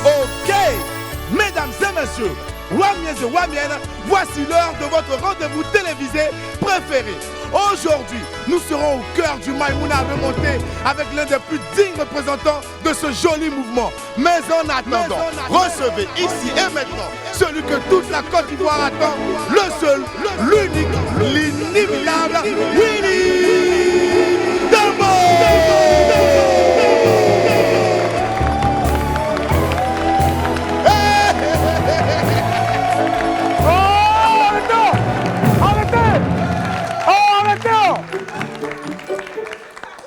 Ok, mesdames et messieurs, Wamiens et Wamiennes, voici l'heure de votre rendez-vous télévisé préféré. Aujourd'hui, nous serons au cœur du Maïmouna remonté avec l'un des plus dignes représentants de ce joli mouvement. Mais en attendant, recevez ici et maintenant celui que toute la Côte d'Ivoire attend, le seul, l'unique, l'inimitable Willy Dembo.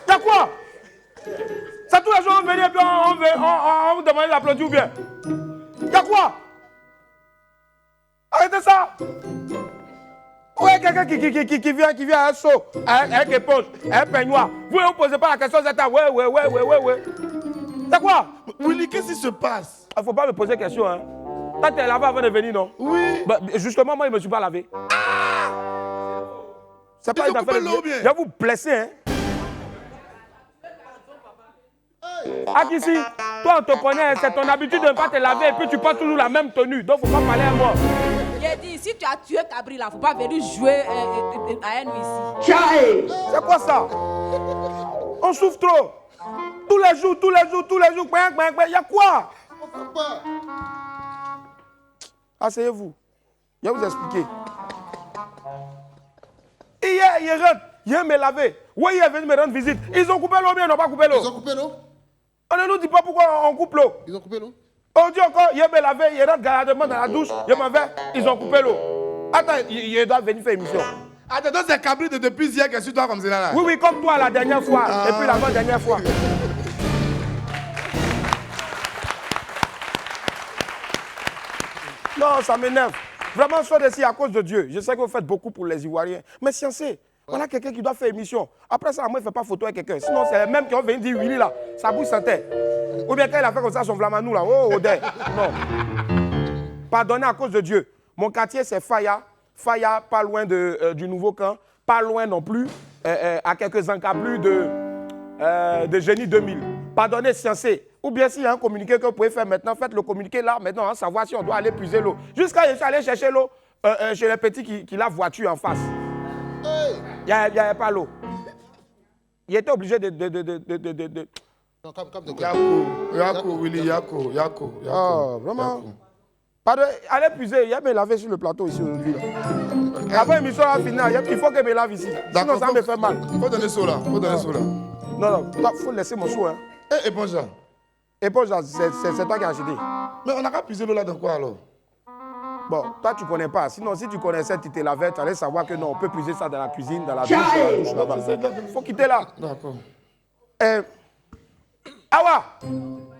Y'a quoi? Ça tous les jours on venait et puis on vous demandait d'applaudir ou bien? Y'a quoi? Arrêtez ça! Ouais, quelqu'un qui vient à un seau, avec éponge, un peignoir. Vous ne vous posez pas la question, vous êtes à ouais. Y'a quoi? Willy, qu'est-ce qui se passe? Il ne faut pas me poser question, hein. Toi, t'es lavé avant de venir, non? Oui. Bah, justement, moi, je ne me suis pas lavé. C'est pas une affaire de... Je vais vous blesser, hein. Ici, toi, on te connaît, c'est ton habitude de ne pas te laver et puis tu portes toujours la même tenue. Donc, il ne faut pas parler à moi. J'ai dit, si tu as tué Cabri là, il ne faut pas venir jouer à nous ici. C'est quoi ça? On souffre trop. Tous les jours. Il y a quoi? Asseyez-vous. Je vais vous expliquer. Hier me laver. Oui, il est venu me rendre visite. Ils ont coupé l'eau, mais ils n'ont pas coupé l'eau. Ils ont coupé l'eau? On ne nous dit pas pourquoi on coupe l'eau. Ils ont coupé l'eau? On dit encore, il me laver, il rentre gaillardement dans la douche, je m'en vais, ils ont coupé l'eau. Attends, il doit venir faire émission. Attends, donc c'est Cabri de depuis hier qui est sur toi comme ça là. Oui, comme toi la dernière fois, et puis l'avant-dernière fois. Non, ça m'énerve. Vraiment, soit d'ici à cause de Dieu. Je sais que vous faites beaucoup pour les Ivoiriens. Mais sciencé, voilà quelqu'un qui doit faire émission. Après ça, moi, il ne fait pas photo avec quelqu'un. Sinon, c'est les mêmes qui ont venu dire Willy là. Sa bouche sentait. Ou bien quand il a fait comme ça, son flamanou là. Oh, Odé. Non. Pardonnez à cause de Dieu. Mon quartier, c'est Faya. Faya, pas loin du nouveau camp. Pas loin non plus, à quelques encablures de Génie 2000. Pardonnez, sciencé. Ou bien s'il y a un communiqué que vous pouvez faire maintenant, faites le communiqué là, maintenant, hein, savoir si on doit aller puiser l'eau. Jusqu'à je suis allé chercher l'eau chez les petits qui lavent voiture en face. Il n'y avait pas l'eau. Il était obligé de... Non, Yako, Willy, Yako. Ah, vraiment. Pardon, allez puiser, il y a me laver sur le plateau ici aujourd'hui. Avant l'émission à finale, il faut que me lave ici. Sinon ça me fait mal. Faut donner ça là. Non, il faut laisser mon sou. Hein. Et éponge là. Éponge là, c'est toi qui as acheté. Mais on n'a qu'à puiser l'eau là dans quoi alors? Bon, toi tu connais pas. Sinon, si tu connaissais, tu te lavais, tu allais savoir que non, on peut puiser ça dans la cuisine, dans la douche là-bas. Il faut quitter là. D'accord. Awa,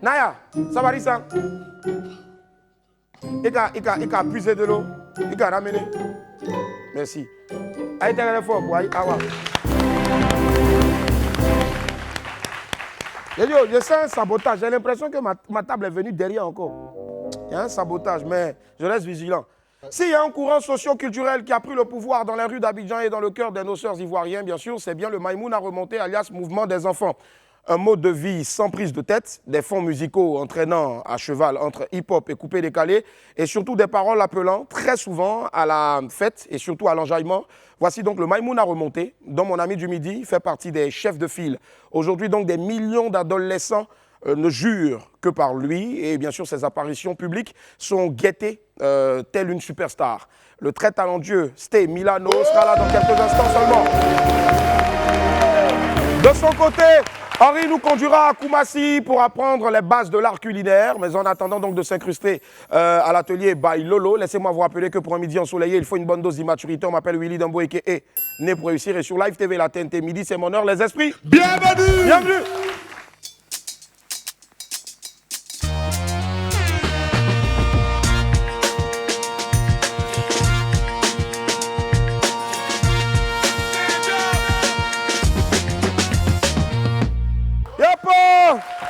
Naya, ça va ça? Il a puisé de l'eau, il a ramené. Merci. Aïe, t'es fort pour Awa. Je sens un sabotage. J'ai l'impression que ma table est venue derrière encore. Il y a un sabotage, mais je reste vigilant. S'il y a un courant socio-culturel qui a pris le pouvoir dans les rues d'Abidjan et dans le cœur de nos sœurs ivoiriens, bien sûr, c'est bien le Maïmouna remonté, alias Mouvement des enfants. Un mode de vie sans prise de tête, des fonds musicaux entraînant à cheval entre hip-hop et coupé-décalé, et surtout des paroles appelant très souvent à la fête et surtout à l'enjaillement. Voici donc le Maïmouna remonté, dont mon ami du midi fait partie des chefs de file. Aujourd'hui donc des millions d'adolescents ne jurent que par lui, et bien sûr ses apparitions publiques sont guettées telle une superstar. Le très talentueux Sté Milano sera là dans quelques instants seulement. De son côté, Henri nous conduira à Koumassi pour apprendre les bases de l'art culinaire. Mais en attendant donc de s'incruster à l'atelier by Lolo, laissez-moi vous rappeler que pour un midi ensoleillé, il faut une bonne dose d'immaturité. On m'appelle Willy Dembo et né pour réussir. Et sur Live TV, la TNT midi, c'est mon heure, les esprits. Bienvenue! Bienvenue!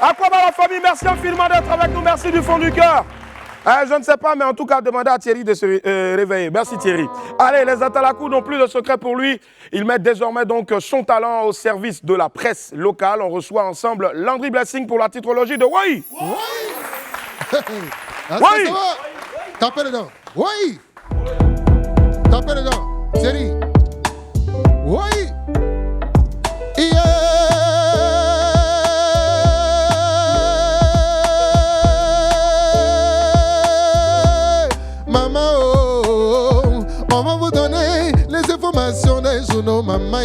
À quoi va la famille? Merci infiniment d'être avec nous. Merci du fond du cœur. Je ne sais pas, mais en tout cas, demandez à Thierry de se réveiller. Merci Thierry. Allez, les Atalakou n'ont plus de secret pour lui. Ils mettent désormais donc son talent au service de la presse locale. On reçoit ensemble Landry Blessing pour la titrologie de Oui. Ah, Oui. ça va? Tapez dedans. Oui. Tapez dedans. Série. Oui. Yeah. Maman, oh, on va vous donner les informations des journaux, maman.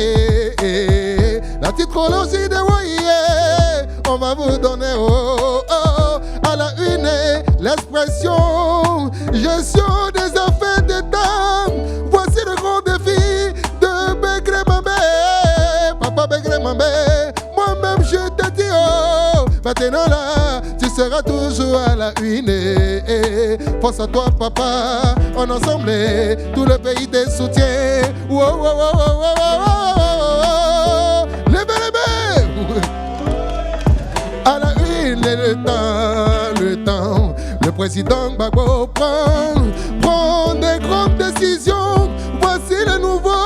La titrologie de Woye, on va vous donner à la une l'expression gestion des affaires d'État. Voici le grand défi de Begré Mambé. Papa Begré Mambé, moi-même je te dis maintenant là, tu seras toujours à la une. Force à toi papa, on ensemble, tout le pays te soutient. Wow, wow, wow, wow, wow, wow. Levez. À la une, le temps, le président Gbagbo prend des grandes décisions. Voici le nouveau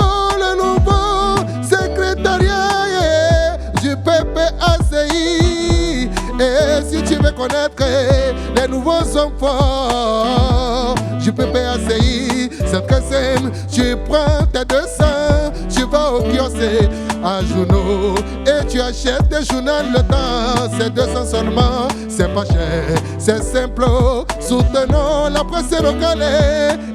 secrétariat du PPACI. Et si tu veux connaître les nouveaux hommes forts du PPACI, c'est très simple, tu prends tes 200, tu vas au kiosque à journaux et tu achètes des journaux le temps, c'est 200 seulement, c'est pas cher, c'est simple, soutenons la presse locale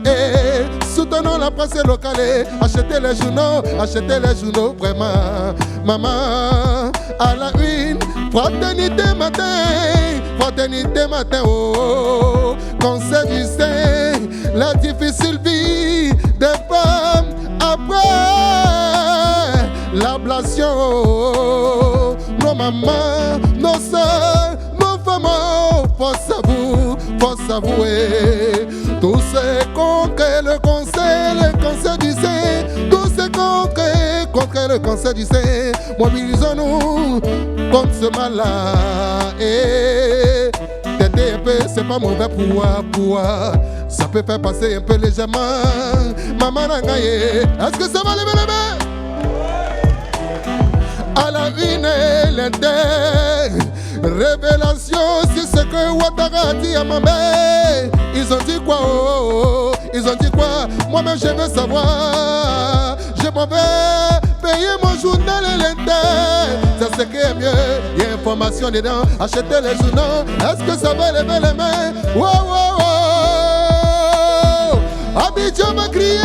et soutenons la presse locale, achetez les journaux vraiment, maman, à la une, fraternité matin, oh, conseil du sein, la difficile vie des femmes après l'ablation, oh, nos mamans, nos soeurs, nos femmes, oh, force à vous, et tous ces contre le cancer du sein, tous ces contre le cancer du sein, mobilisons-nous contre ce mal-là, et t'aider un peu, c'est pas mauvais pour ça peut faire passer un peu légèrement, maman Nangaye, est-ce que ça va lever les mains? À la une, révélation sur ce que Ouattara a dit à ma mère. Ils ont dit quoi, ils ont dit quoi? Moi-même je veux savoir. Je m'en vais payer mon journal et l'inter. C'est ce qui est mieux, il y a information dedans. Achetez les journaux, est-ce que ça va lever les mains? Wow. Abidjan va crier,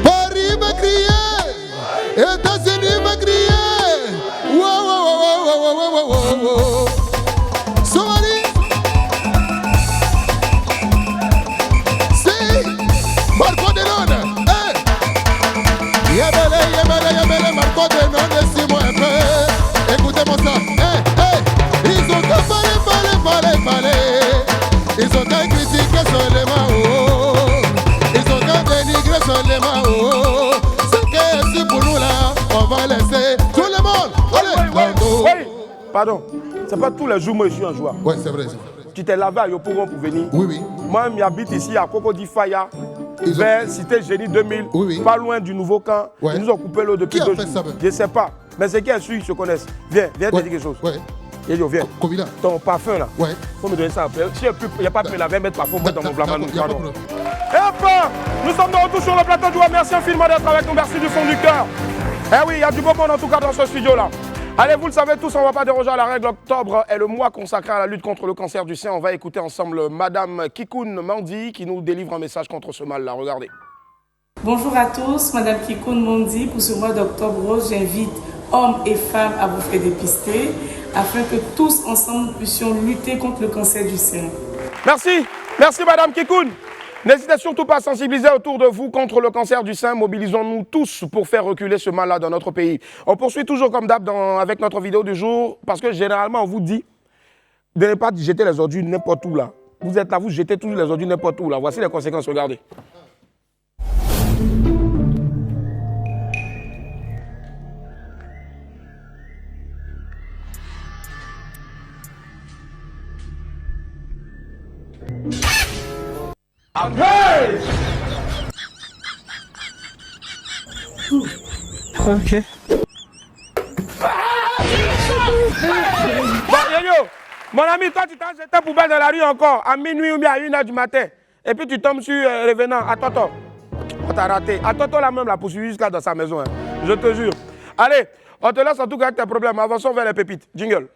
Paris va crier, États-Unis va crier. Wow. Somali, si, Marco Denone, Yabele, Marco Denone, si moi un peu. Écoutez-moi ça, ils ont parlé. Ils ont critiqué seulement, ils ont dénigré seulement, c'est que si pour nous là, on va laisser tout le monde. Allez, Oui. Pardon, c'est pas tous les jours moi je suis un joueur. Ouais, c'est vrai. Tu t'es lavé à Yopougon pour venir. Oui. Moi, j'habite ici à Cocody Faya, vers Cité Génie 2000, pas loin du nouveau camp. Ouais. Ils nous ont coupé l'eau depuis 2 jours. Je ne sais pas. Mais c'est qui est sûr, ils se connaissent. Viens te dire quelque chose. Ouais. Yo, viens. Covila. Ton parfum là. Ouais. Faut me donner ça. Si il n'y a pas de la 20 mètres parfum, dans mon blâme. Et D'accord. enfin, nous sommes de retour sur le plateau du Web. Merci infiniment d'être avec nous. Merci du fond du cœur. Eh oui, il y a du beau monde en tout cas dans ce studio là. Allez, vous le savez tous, on ne va pas déroger à la règle. Octobre est le mois consacré à la lutte contre le cancer du sein. On va écouter ensemble Madame Kikoun Mandi qui nous délivre un message contre ce mal là. Regardez. Bonjour à tous, Madame Kikoun Mandi. Pour ce mois d'octobre rose, j'invite hommes et femmes à vous faire dépister afin que tous ensemble puissions lutter contre le cancer du sein. Merci Madame Kikoun. N'hésitez surtout pas à sensibiliser autour de vous contre le cancer du sein. Mobilisons-nous tous pour faire reculer ce mal-là dans notre pays. On poursuit toujours comme d'hab avec notre vidéo du jour parce que généralement on vous dit de ne pas jeter les ordures n'importe où là. Vous êtes là, vous jetez toujours les ordures n'importe où là. Voici les conséquences, regardez. Ok. Bon, yo, Mon ami, toi, tu t'as jeté poubelle dans la rue encore, à minuit ou bien à 1h du matin. Et puis tu tombes sur revenant, à Toto. On t'a raté. À Toto, là même, la poursuivi jusqu'à dans sa maison. Hein. Je te jure. Allez, on te laisse en tout cas avec tes problèmes. Avançons vers les pépites. Jingle.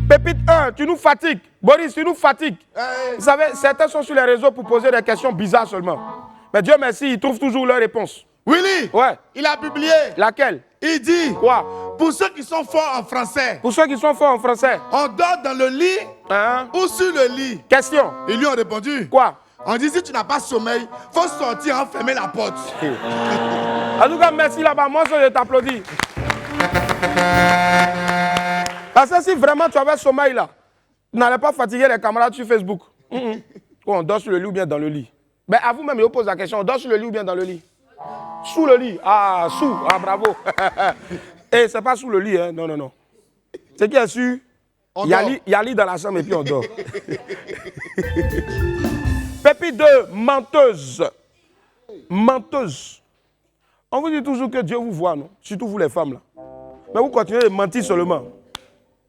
Pépite 1, tu nous fatigues. Boris, tu nous fatigues. Vous savez, certains sont sur les réseaux pour poser des questions bizarres seulement. Mais Dieu merci, ils trouvent toujours leur réponse. Willy, Ouais. il a publié. Laquelle? Il dit, Quoi? pour ceux qui sont forts en français, Pour ceux qui sont forts en français. on dort dans le lit Hein? ou sur le lit. Question. Ils lui ont répondu. Quoi? On dit, si tu n'as pas sommeil, faut sortir, enfermer la porte. En tout cas, merci là-bas. Moi, je t'applaudis. Parce que si vraiment tu avais sommeil là, tu n'allais pas fatiguer les camarades sur Facebook. On dort sur le lit ou bien dans le lit. Ben, à vous-même, je vous pose la question. On dort sur le lit ou bien dans le lit? Sous le lit. Ah, sous. Ah, bravo. Et c'est pas sous le lit, hein. Non, non, non. C'est qui est sûr? Il y a lit dans la chambre et puis on dort. Pépite 2, menteuse. Menteuse. On vous dit toujours que Dieu vous voit, non? Surtout vous les femmes là. Mais vous continuez de mentir seulement.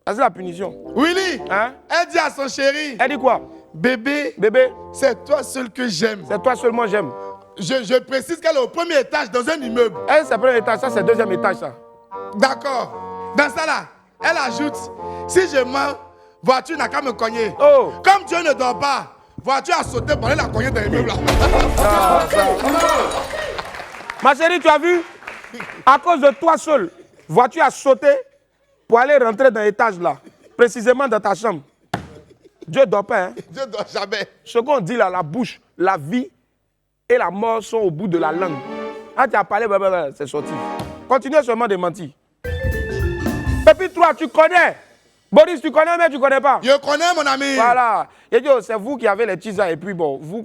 Ça, c'est la punition. Willy, Hein? elle dit à son chéri, Elle dit quoi? bébé, Bébé, c'est toi seul que j'aime. c'est toi seulement j'aime. Je précise qu'elle est au premier étage dans un immeuble. Elle, c'est le premier étage, ça c'est le deuxième étage, ça. D'accord. Dans ça là, elle ajoute, si je mens, voiture n'a qu'à me cogner. Oh! Comme Dieu ne dort pas, voiture a sauté pour aller la cogner dans l'immeuble là. Ma chérie, tu as vu? À cause de toi seul, voiture a sauté pour aller rentrer dans l'étage là. Précisément dans ta chambre. Dieu ne dort pas, hein? Dieu ne dort jamais. Ce qu'on dit là, la bouche, la vie et la mort sont au bout de la langue. Ah, tu as parlé, c'est sorti. Continue seulement de mentir. Pépite 3, tu connais. Boris, tu connais, mais tu ne connais pas. Je connais mon ami. Voilà. Et Dieu, c'est vous qui avez les tisas et puis bon, vous vous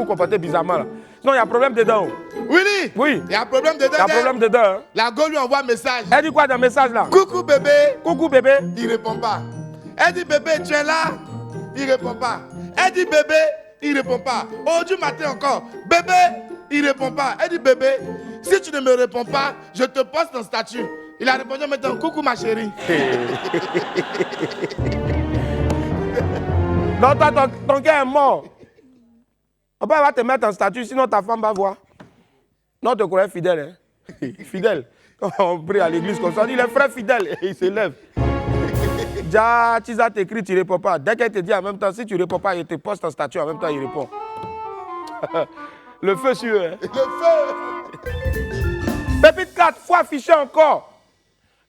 comportez bizarrement là. Sinon, il y a problème dedans. Willy, Oui. il y a un problème dedans. Il y a problème dedans. Hein. La go lui envoie un message. Elle dit quoi dans le message là? Coucou bébé. Coucou bébé. Il répond pas. Elle dit bébé, tu es là? Il répond pas. Elle dit bébé, il répond pas. Aujourd'hui matin encore, bébé, il répond pas. Elle dit bébé, si tu ne me réponds pas, je te poste en statut. Il a répondu maintenant, coucou ma chérie. Non, ton cœur est mort. On va te mettre en statut, sinon ta femme va voir. Non, te croyais fidèle, hein? Fidèle. Quand on prie à l'église comme ça, on dit les frères fidèles, et ils se lèvent. Déjà, Tisa t'écrit, tu ne réponds pas. Dès qu'elle te dit en même temps, si tu ne réponds pas, il te poste en statut, en même temps, il répond. Le feu sur eux. Hein? Le feu. Pépite 4, faut afficher encore.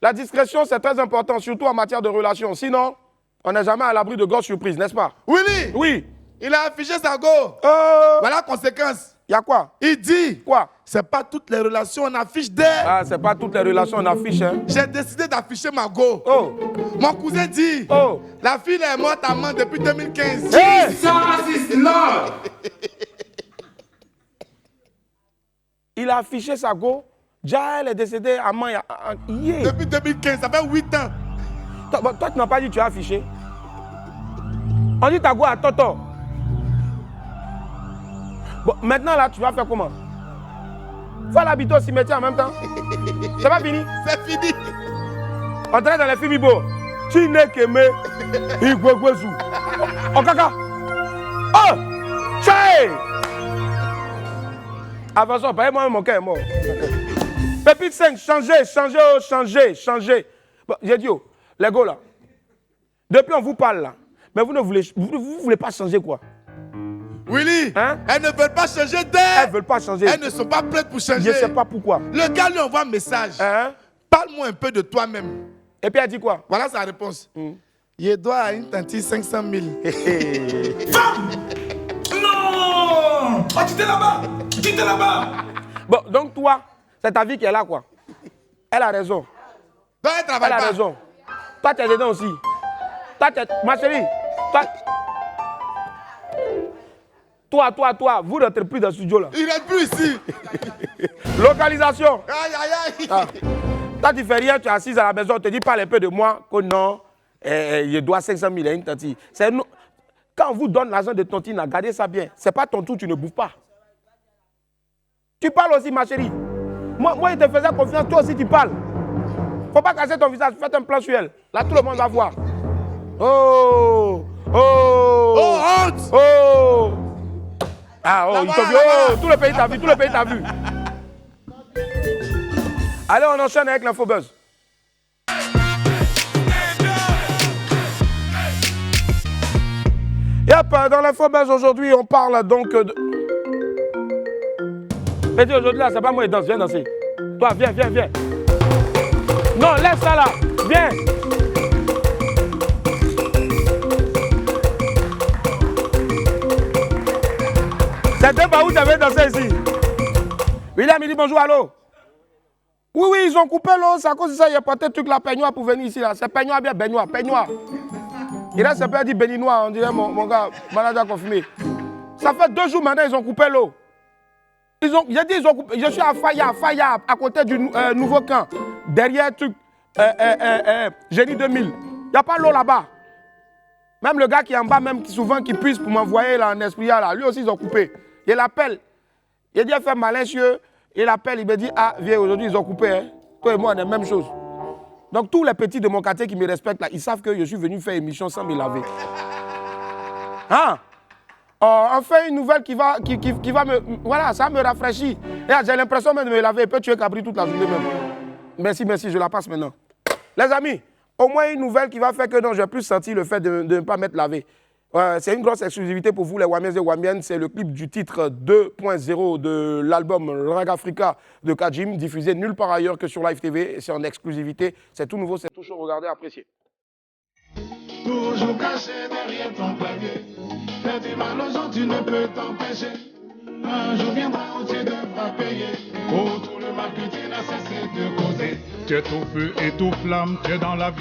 La discrétion, c'est très important, surtout en matière de relations. Sinon, on n'est jamais à l'abri de grosses surprises, n'est-ce pas? Willy, Oui. il a affiché sa go. Voilà la conséquence. Y a quoi? Il dit, Quoi? c'est pas toutes les relations, on affiche des. Ah, c'est pas toutes les relations on affiche, hein? J'ai décidé d'afficher ma go. Oh! Mon cousin dit, Oh! la fille est morte à main depuis 2015. Hey! Il a affiché sa go. Déjà, elle est décédée à main hier. Depuis 2015, ça fait 8 ans. Toi, tu n'as pas dit que tu as affiché. On dit ta go à Toto. Bon, maintenant, là, tu vas faire comment? Faut l'habiter au cimetière en même temps. C'est pas fini? C'est fini. On traite dans les films Ibo. Tu n'es qu'aimé. Igwegwezu. Oh, kaka. Oh! Tchaï! Avançons, pas moi, mon cœur est mort. Pépite 5, changez. Bon, j'ai dit, oh, les gars là. Depuis, on vous parle là. Mais vous ne voulez pas changer quoi? Willy, Hein? elles ne veulent pas changer Elles d'air. ne veulent pas changer. Elles ne sont pas prêtes pour Je changer. ne sais pas pourquoi. Le gars lui envoie un message. Hein? Parle-moi un peu de toi-même. Et puis elle dit quoi? Voilà sa réponse. Il doit à une tante 500 000. Non! Oh, tu étais là-bas! Tu étais là-bas! Bon, donc toi, c'est ta vie qui est là quoi. Elle a raison. Donc elle travaille Elle a pas. raison. Toi, tu es dedans aussi. Toi, ma chérie. Toi, vous ne rentrez plus dans le studio là. Il reste plus ici. Localisation. Aïe, aïe, aïe. Ah. Toi, tu fais rien, tu es assise à la maison, on te dit parle un peu de moi, que non, je dois 500 000 à une tantine. Quand on vous donne l'argent de tontine, gardez ça bien. Ce n'est pas ton tour, tu ne bouffes pas. Tu parles aussi, ma chérie. Moi, je te faisais confiance, toi aussi tu parles. Faut pas casser ton visage, faites un plan sur elle. Là, tout le monde va voir. Oh! Oh! Oh, honte! Oh! Ah, oh, Là, il voilà, t'a vu. là, Oh, voilà. tout le pays t'a vu, tout le pays t'a vu. Allez, on enchaîne avec l'infobuzz. Yep, dans l'infobuzz aujourd'hui, on parle donc de... Mais dis aujourd'hui là, c'est pas moi qui danse, viens danser. Toi, viens, viens, viens. Non, laisse ça là, viens. C'est deux où tu avais dansé ici. William, il dit bonjour, allô. Oui, oui, ils ont coupé l'eau, c'est à cause de ça, il a porté le truc là, peignoir pour venir ici là. C'est peignoir bien, baignoire, peignoir. Il a pas dit béninois, on dirait mon gars, manager confirmé. Ça fait 2 jours maintenant, ils ont coupé l'eau. J'ai dit, ils ont coupé. Je suis à Faya, à côté du nouveau camp. Derrière truc, Génie 2000. Il n'y a pas l'eau là-bas. Même le gars qui est en bas, même souvent qui puisse pour m'envoyer là en esprit, là, lui aussi ils ont coupé. Il l'appelle. Il a dit, fait malin, il appelle, il me dit, ah, viens, aujourd'hui ils ont coupé. Hein. Toi et moi, on est la même chose. Donc tous les petits de mon quartier qui me respectent là, ils savent que je suis venu faire émission sans me laver. Hein? Enfin une nouvelle qui va me... Voilà, ça me rafraîchit. J'ai l'impression même de me laver. Il peut tuer Cabri toute la journée même. Merci, merci, je la passe maintenant. Les amis, au moins une nouvelle qui va faire que non, je vais plus sentir le fait de ne pas m'être lavé. C'est une grosse exclusivité pour vous, les Wamiens et Wamiennes. C'est le clip du titre 2.0 de l'album Rag Africa de Kajim, diffusé nulle part ailleurs que sur Live TV. C'est en exclusivité. C'est tout nouveau, c'est tout chaud. Regardez, appréciez. Toujours caché derrière ton clavier. Faire du mal aux gens, tu ne peux t'empêcher. Un jour viendra où tu devras payer. Oh, tout le mal que tu n'as cessé de causer. Tu es tout feu et tout flamme, tu es dans la vie.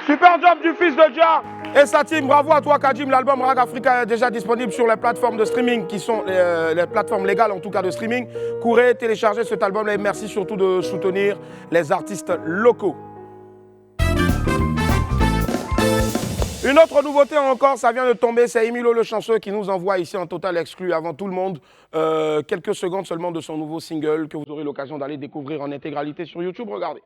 Super job du fils de Jah et sa team. Bravo à toi, Kajim. L'album Rag Africa est déjà disponible sur les plateformes de streaming qui sont les plateformes légales, en tout cas de streaming. Courez, téléchargez cet album et merci surtout de soutenir les artistes locaux. Une autre nouveauté encore, ça vient de tomber, c'est Emilio Le Chanceux qui nous envoie ici en total exclu avant tout le monde quelques secondes seulement de son nouveau single que vous aurez l'occasion d'aller découvrir en intégralité sur YouTube. Regardez.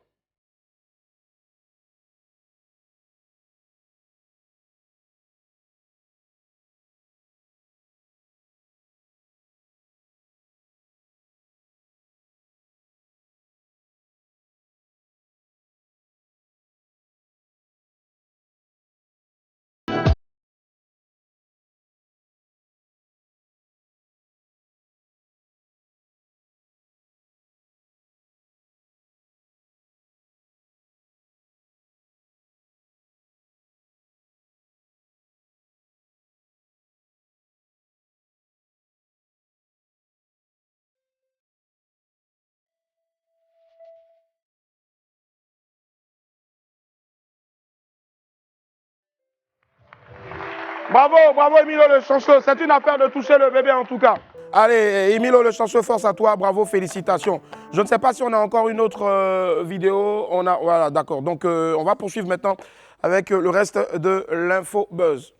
Bravo, bravo Emilio Le Chanceux. C'est une affaire de toucher le bébé en tout cas. Allez, Emilio Le Chanceux, force à toi, bravo, félicitations. Je ne sais pas si on a encore une autre vidéo. Voilà, d'accord. Donc, on va poursuivre maintenant avec le reste de l'info buzz.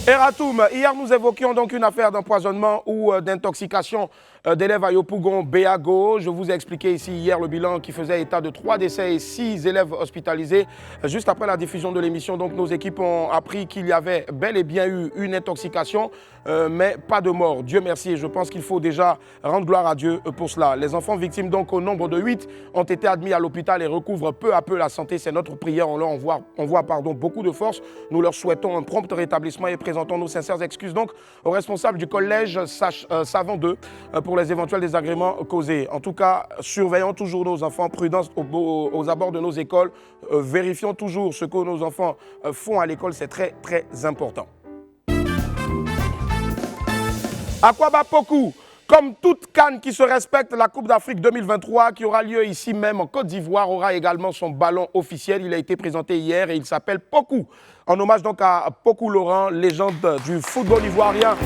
Eratoum, hier nous évoquions donc une affaire d'empoisonnement ou d'intoxication d'élèves à Yopougon, Béago. Je vous ai expliqué ici hier le bilan qui faisait état de 3 décès et 6 élèves hospitalisés. Juste après la diffusion de l'émission, donc nos équipes ont appris qu'il y avait bel et bien eu une intoxication, mais pas de mort. Dieu merci, et je pense qu'il faut déjà rendre gloire à Dieu pour cela. Les enfants victimes, donc au nombre de 8, ont été admis à l'hôpital et recouvrent peu à peu la santé. C'est notre prière. On leur envoie beaucoup de force. Nous leur souhaitons un prompt rétablissement et présentons nos sincères excuses donc aux responsables du collège Savant 2 pour les éventuels désagréments causés. En tout cas, surveillons toujours nos enfants, prudence aux abords de nos écoles, vérifions toujours ce que nos enfants font à l'école, c'est très très important. Akwaba Poku, comme toute CAN qui se respecte, la Coupe d'Afrique 2023 qui aura lieu ici même en Côte d'Ivoire aura également son ballon officiel. Il a été présenté hier et il s'appelle Poku. En hommage donc à Poku Laurent, légende du football ivoirien.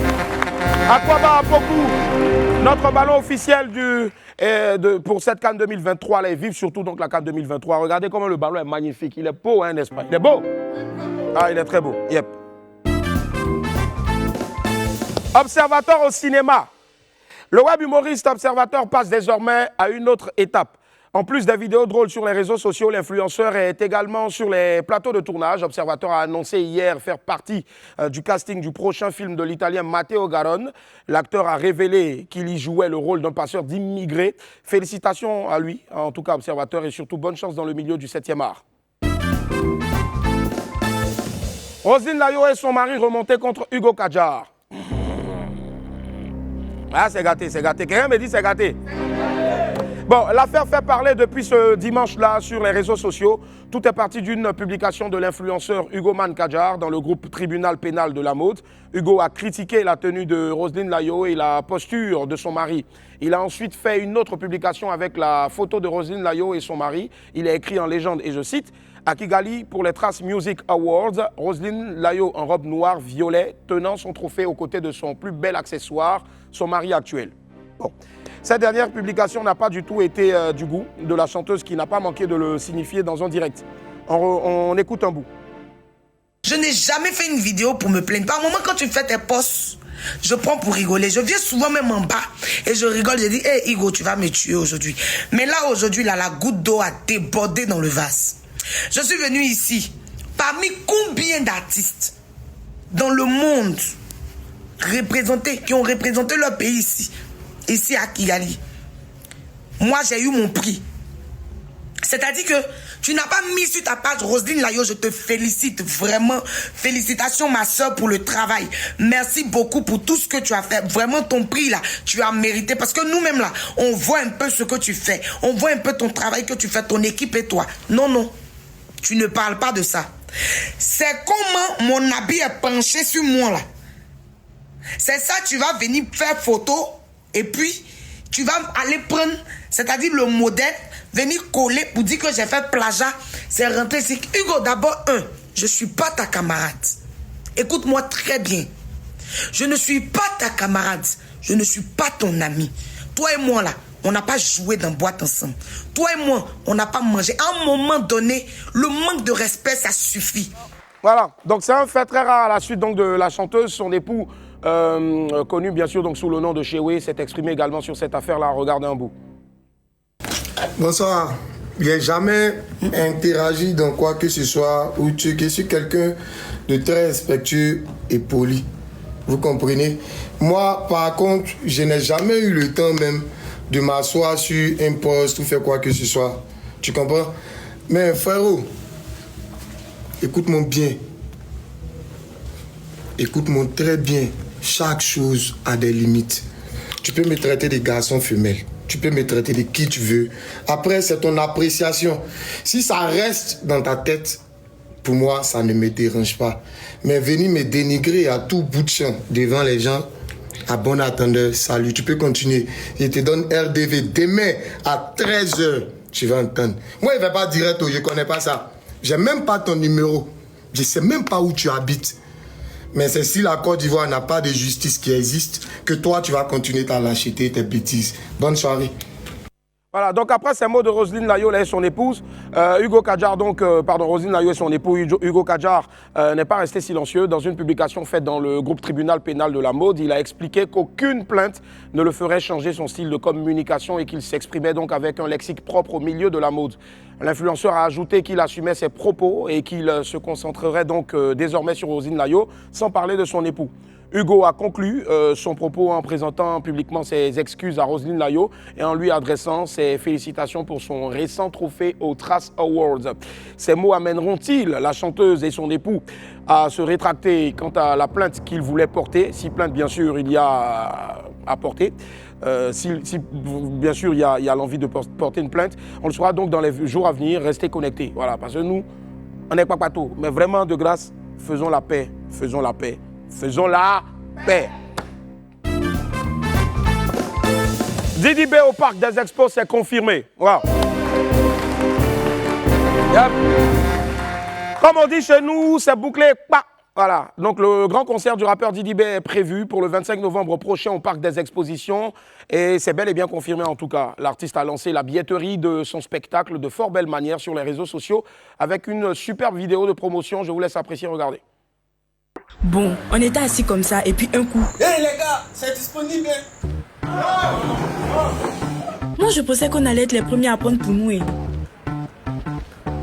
Akwaba Poku, notre ballon officiel pour cette CAN 2023. Là, et vive surtout donc la CAN 2023. Regardez comment le ballon est magnifique. Il est beau, hein, n'est-ce pas? Il est beau. Ah, il est très beau. Yep. Observateur au cinéma. Le web humoriste Observateur passe désormais à une autre étape. En plus des vidéos drôles sur les réseaux sociaux, l'influenceur est également sur les plateaux de tournage. Observateur a annoncé hier faire partie du casting du prochain film de l'Italien Matteo Garrone. L'acteur a révélé qu'il y jouait le rôle d'un passeur d'immigrés. Félicitations à lui, en tout cas Observateur, et surtout bonne chance dans le milieu du 7e art. Roselyne Layo et son mari remontés contre Hugo Kadjar. Ah, c'est gâté, c'est gâté. Quelqu'un me dit c'est gâté. Bon, l'affaire fait parler depuis ce dimanche-là sur les réseaux sociaux. Tout est parti d'une publication de l'influenceur Hugo Man Kadjar dans le groupe Tribunal pénal de la mode. Hugo a critiqué la tenue de Roselyne Layo et la posture de son mari. Il a ensuite fait une autre publication avec la photo de Roselyne Layo et son mari. Il a écrit en légende, et je cite, « À Kigali, pour les Trace Music Awards, Roselyne Layo en robe noire violet, tenant son trophée aux côtés de son plus bel accessoire, son mari actuel. » Bon. Cette dernière publication n'a pas du tout été du goût de la chanteuse qui n'a pas manqué de le signifier dans un direct. On écoute un bout. Je n'ai jamais fait une vidéo pour me plaindre. Par moment, quand tu fais tes posts, je prends pour rigoler. Je viens souvent même en bas et je rigole. Je dis, hé hey, Hugo, tu vas me tuer aujourd'hui. Mais là, aujourd'hui, là, la goutte d'eau a débordé dans le vase. Je suis venu ici, parmi combien d'artistes dans le monde qui ont représenté leur pays ici à Kigali. Moi, j'ai eu mon prix. C'est-à-dire que tu n'as pas mis sur ta page Roselyne Layo, je te félicite vraiment. Félicitations ma soeur pour le travail. Merci beaucoup pour tout ce que tu as fait. Vraiment ton prix là, tu as mérité. Parce que nous-mêmes là, on voit un peu ce que tu fais. On voit un peu ton travail que tu fais, ton équipe et toi. Non, non, tu ne parles pas de ça. C'est comment mon habit est penché sur moi là. C'est ça, tu vas venir faire photo et puis tu vas aller prendre, c'est-à-dire le modèle, venir coller pour dire que j'ai fait plagiat. C'est rentré ici. Hugo, d'abord, je ne suis pas ta camarade. Écoute-moi très bien. Je ne suis pas ta camarade. Je ne suis pas ton ami. Toi et moi, là, on n'a pas joué dans boîte ensemble. Toi et moi, on n'a pas mangé. À un moment donné, le manque de respect, ça suffit. Voilà. Donc, c'est un fait très rare à la suite donc, de la chanteuse. Son époux, connu bien sûr donc, sous le nom de Chewe, s'est exprimé également sur cette affaire-là. Regardez un bout. Bonsoir. Je n'ai jamais interagi dans quoi que ce soit où je suis quelqu'un de très respectueux et poli. Vous comprenez? Moi, par contre, je n'ai jamais eu le temps même de m'asseoir sur un poste ou faire quoi que ce soit. Tu comprends? Mais frérot, écoute-moi bien. Écoute-moi très bien. Chaque chose a des limites. Tu peux me traiter de garçon femelle. Tu peux me traiter de qui tu veux. Après, c'est ton appréciation. Si ça reste dans ta tête, pour moi, ça ne me dérange pas. Mais venir me dénigrer à tout bout de champ devant les gens, à bon attendeur, salut, tu peux continuer. Je te donne RDV demain à 13h. Tu vas entendre. Moi, je ne vais pas direct, je ne connais pas ça. Je n'ai même pas ton numéro. Je ne sais même pas où tu habites. Mais c'est si la Côte d'Ivoire n'a pas de justice qui existe que toi, tu vas continuer ta lâcheté, tes bêtises. Bonne soirée. Voilà, donc après ces mots de Roselyne Layo et son épouse, Hugo Kadjar, Roselyne Layo et son époux, Hugo Kadjar, n'est pas resté silencieux. Dans une publication faite dans le groupe Tribunal pénal de la mode, il a expliqué qu'aucune plainte ne le ferait changer son style de communication et qu'il s'exprimait donc avec un lexique propre au milieu de la mode. L'influenceur a ajouté qu'il assumait ses propos et qu'il se concentrerait donc désormais sur Roselyne Layo, sans parler de son époux. Hugo a conclu son propos en présentant publiquement ses excuses à Roselyne Layo et en lui adressant ses félicitations pour son récent trophée aux Trace Awards. Ces mots amèneront-ils la chanteuse et son époux à se rétracter quant à la plainte qu'ils voulaient porter, si plainte bien sûr il y a à porter, si bien sûr il y a l'envie de porter une plainte. On le saura donc dans les jours à venir, restez connectés. Voilà, parce que nous, on n'est pas partout, mais vraiment de grâce, faisons la paix, faisons la paix. Faisons la paix. Didi B au parc des Expos, c'est confirmé. Wow. Yep. Comme on dit chez nous, c'est bouclé. Voilà. Donc le grand concert du rappeur Didi B est prévu pour le 25 novembre prochain au parc des Expositions. Et c'est bel et bien confirmé en tout cas. L'artiste a lancé la billetterie de son spectacle de fort belle manière sur les réseaux sociaux avec une superbe vidéo de promotion. Je vous laisse apprécier, regardez. Bon, on était assis comme ça et puis un coup. Hey les gars, c'est disponible. Moi je pensais qu'on allait être les premiers à prendre pour nous.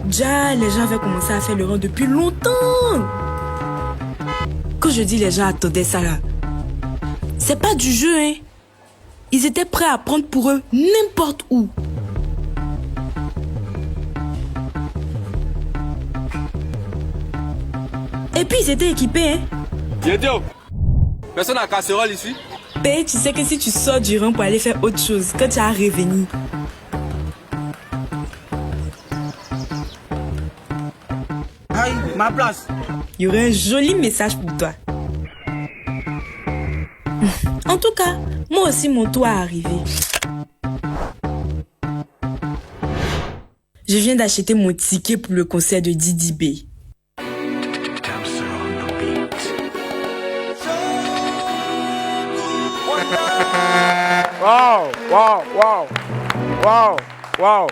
Déjà, les gens avaient commencé à faire le rang depuis longtemps. Quand je dis les gens attendaient ça là, c'est pas du jeu, hein. Ils étaient prêts à prendre pour eux n'importe où. Et puis ils étaient équipés, hein. Yodio, personne n'a casserole ici. Ben, tu sais que si tu sors du rang pour aller faire autre chose, quand tu as revenu. Aïe, ma place. Il y aurait un joli message pour toi. En tout cas, moi aussi mon tour est arrivé. Je viens d'acheter mon ticket pour le concert de Didi B. Wow.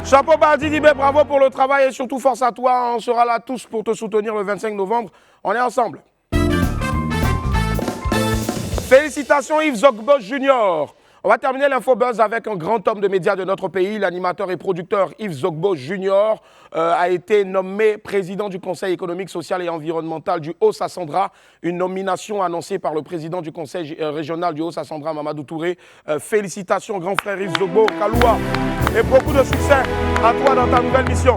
Chapeau bas Didi B, bravo pour le travail et surtout force à toi. On sera là tous pour te soutenir le 25 novembre. On est ensemble. Félicitations Yves Zogbo Junior. On va terminer l'infobuzz avec un grand homme de médias de notre pays. L'animateur et producteur Yves Zogbo Junior a été nommé président du Conseil économique, social et environnemental du Haut-Sassandra. Une nomination annoncée par le président du Conseil régional du Haut-Sassandra, Mamadou Touré. Félicitations grand frère Yves Zogbo, Kaloua. Et beaucoup de succès à toi dans ta nouvelle mission.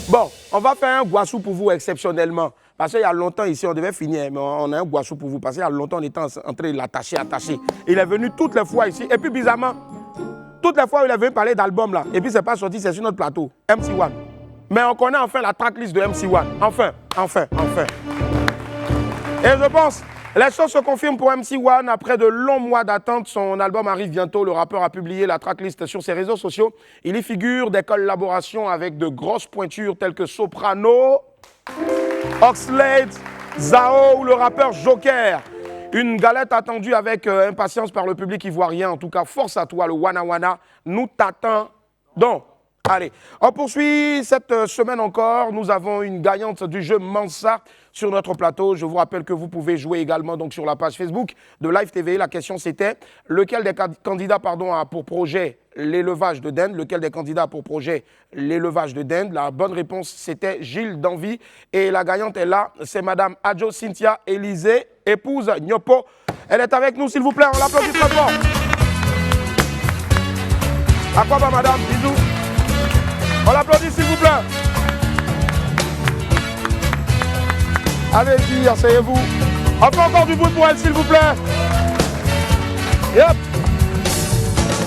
Bon, on va faire un Guassou pour vous exceptionnellement. Parce qu'il y a longtemps ici, on devait finir, mais on a un Guassou pour vous. Parce qu'il y a longtemps, on était en train de l'attacher. Il est venu toutes les fois ici. Et puis bizarrement, toutes les fois, il est venu parler d'album là. Et puis c'est pas sorti, c'est sur notre plateau, MC1. Mais on connaît enfin la tracklist de MC1. Enfin. Et je pense, les choses se confirment pour MC1. Après de longs mois d'attente, son album arrive bientôt. Le rappeur a publié la tracklist sur ses réseaux sociaux. Il y figure des collaborations avec de grosses pointures telles que Soprano, Oxlade, Zao ou le rappeur Joker. Une galette attendue avec impatience par le public ivoirien. En tout cas, force à toi, le Wana Wana. Nous t'attendons. Allez, on poursuit cette semaine encore. Nous avons une gagnante du jeu Mansa sur notre plateau. Je vous rappelle que vous pouvez jouer également donc, sur la page Facebook de Live TV. La question c'était lequel des candidats a pour projet l'élevage de dinde. Lequel des candidats a pour projet l'élevage de dinde. La bonne réponse c'était Gilles d'Envie. Et la gagnante est là, c'est Madame Adjo Cynthia Élisée, épouse Nyopo. Elle est avec nous s'il vous plaît, on l'applaudit très fort. À quoi va madame? Bisous. On l'applaudit s'il vous plaît. Allez-y, asseyez-vous. On fait encore du bruit pour elle s'il vous plaît. Yep.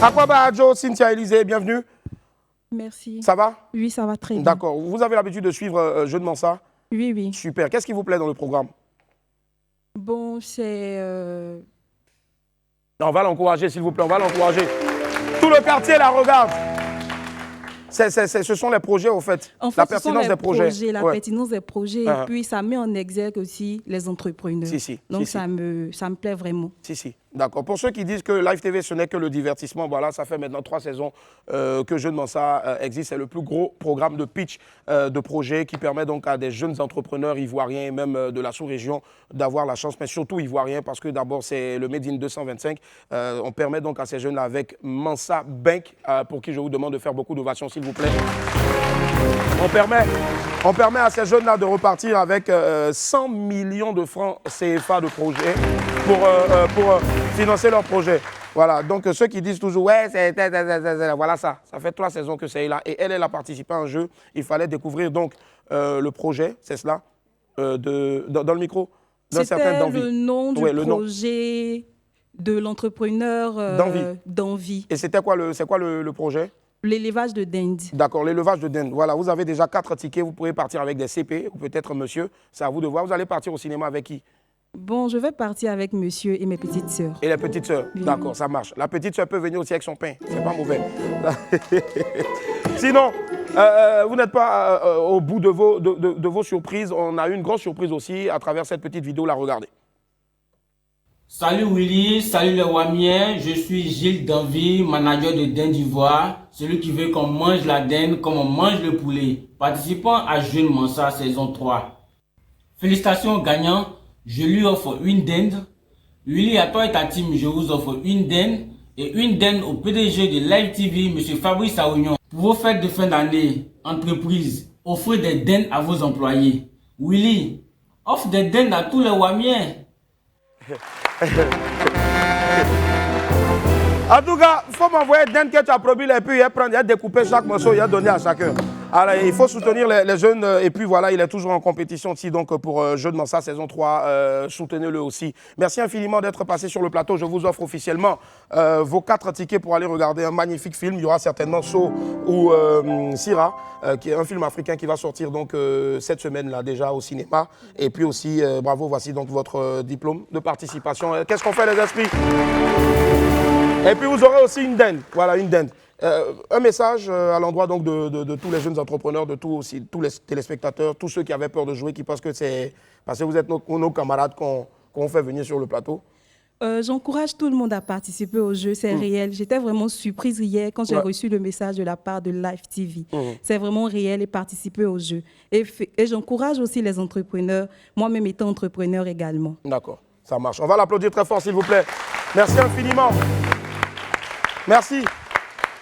Aquaba Adjo, Cynthia Élisée, bienvenue. Merci. Ça va? Oui, ça va très bien. D'accord. Vous avez l'habitude de suivre Jeu de Mansa? Oui. Super. Qu'est-ce qui vous plaît dans le programme? Bon, c'est... On va l'encourager s'il vous plaît, on va l'encourager. Tout le quartier la regarde. Ce sont les projets, au fait. En fait, la pertinence des projets. La pertinence des projets. Et puis, ça met en exergue aussi les entrepreneurs. Donc, ça me plaît vraiment. Si. D'accord. Pour ceux qui disent que Live TV, ce n'est que le divertissement, voilà, ça fait maintenant 3 saisons que Jeu de Mansa existe. C'est le plus gros programme de pitch de projet qui permet donc à des jeunes entrepreneurs ivoiriens et même de la sous-région d'avoir la chance, mais surtout ivoiriens, parce que d'abord, c'est le Made in 225. On permet donc à ces jeunes-là avec Mansa Bank, pour qui je vous demande de faire beaucoup d'ovations, s'il vous plaît. On permet à ces jeunes-là de repartir avec 100 millions de francs CFA de projet pour financer leur projet. Voilà, donc ceux qui disent toujours, ouais, voilà ça. Ça fait 3 saisons que c'est là. Et elle a participé à un jeu. Il fallait découvrir donc le projet, c'est cela, dans le micro d'un certain d'Envie. Le nom du projet de l'entrepreneur d'Envie. Et c'est quoi le projet? L'élevage de dinde. D'accord, l'élevage de dinde. Voilà, vous avez déjà 4 tickets. Vous pouvez partir avec des CP ou peut-être monsieur. C'est à vous de voir. Vous allez partir au cinéma avec qui? Bon, je vais partir avec monsieur et mes petites sœurs. Et les petites sœurs, oui. D'accord, ça marche. La petite sœur peut venir aussi avec son pain, c'est pas mauvais. Sinon, vous n'êtes pas au bout de vos surprises. On a eu une grosse surprise aussi à travers cette petite vidéo, la regardez. Salut Willy, salut les Wamiens, je suis Gilles Danville, manager de Dinde d'Ivoire, celui qui veut qu'on mange la dinde comme on mange le poulet, participant à Jeune Mansa saison 3. Félicitations aux gagnants, je lui offre une dinde. Willy, à toi et ta team, je vous offre une dinde et une dinde au PDG de Live TV, M. Fabrice Aounion. Pour vos fêtes de fin d'année, entreprise, offrez des dindes à vos employés. Willy, offre des dindes à tous les Wamiens. En tout cas, il faut m'envoyer dinde que tu as promis et puis il a découpé chaque morceau, il a donné à chacun. Alors, il faut soutenir les jeunes et puis voilà, il est toujours en compétition aussi donc pour Jeux de Mansa saison 3, soutenez-le aussi. Merci infiniment d'être passé sur le plateau. Je vous offre officiellement vos 4 tickets pour aller regarder un magnifique film. Il y aura certainement So ou Sira, qui est un film africain qui va sortir donc cette semaine-là déjà au cinéma. Et puis aussi, bravo, voici donc votre diplôme de participation. Qu'est-ce qu'on fait les esprits? Et puis vous aurez aussi une dinde, voilà une dinde. Un message à l'endroit donc de tous les jeunes entrepreneurs, de tous les téléspectateurs, tous ceux qui avaient peur de jouer, qui pensent que c'est parce que vous êtes nos camarades qu'on fait venir sur le plateau. J'encourage tout le monde à participer au jeu, c'est réel. J'étais vraiment surprise hier quand j'ai reçu le message de la part de Live TV. C'est vraiment réel et participer au jeu. Et j'encourage aussi les entrepreneurs, moi-même étant entrepreneur également. D'accord, ça marche. On va l'applaudir très fort s'il vous plaît. Merci infiniment. Merci.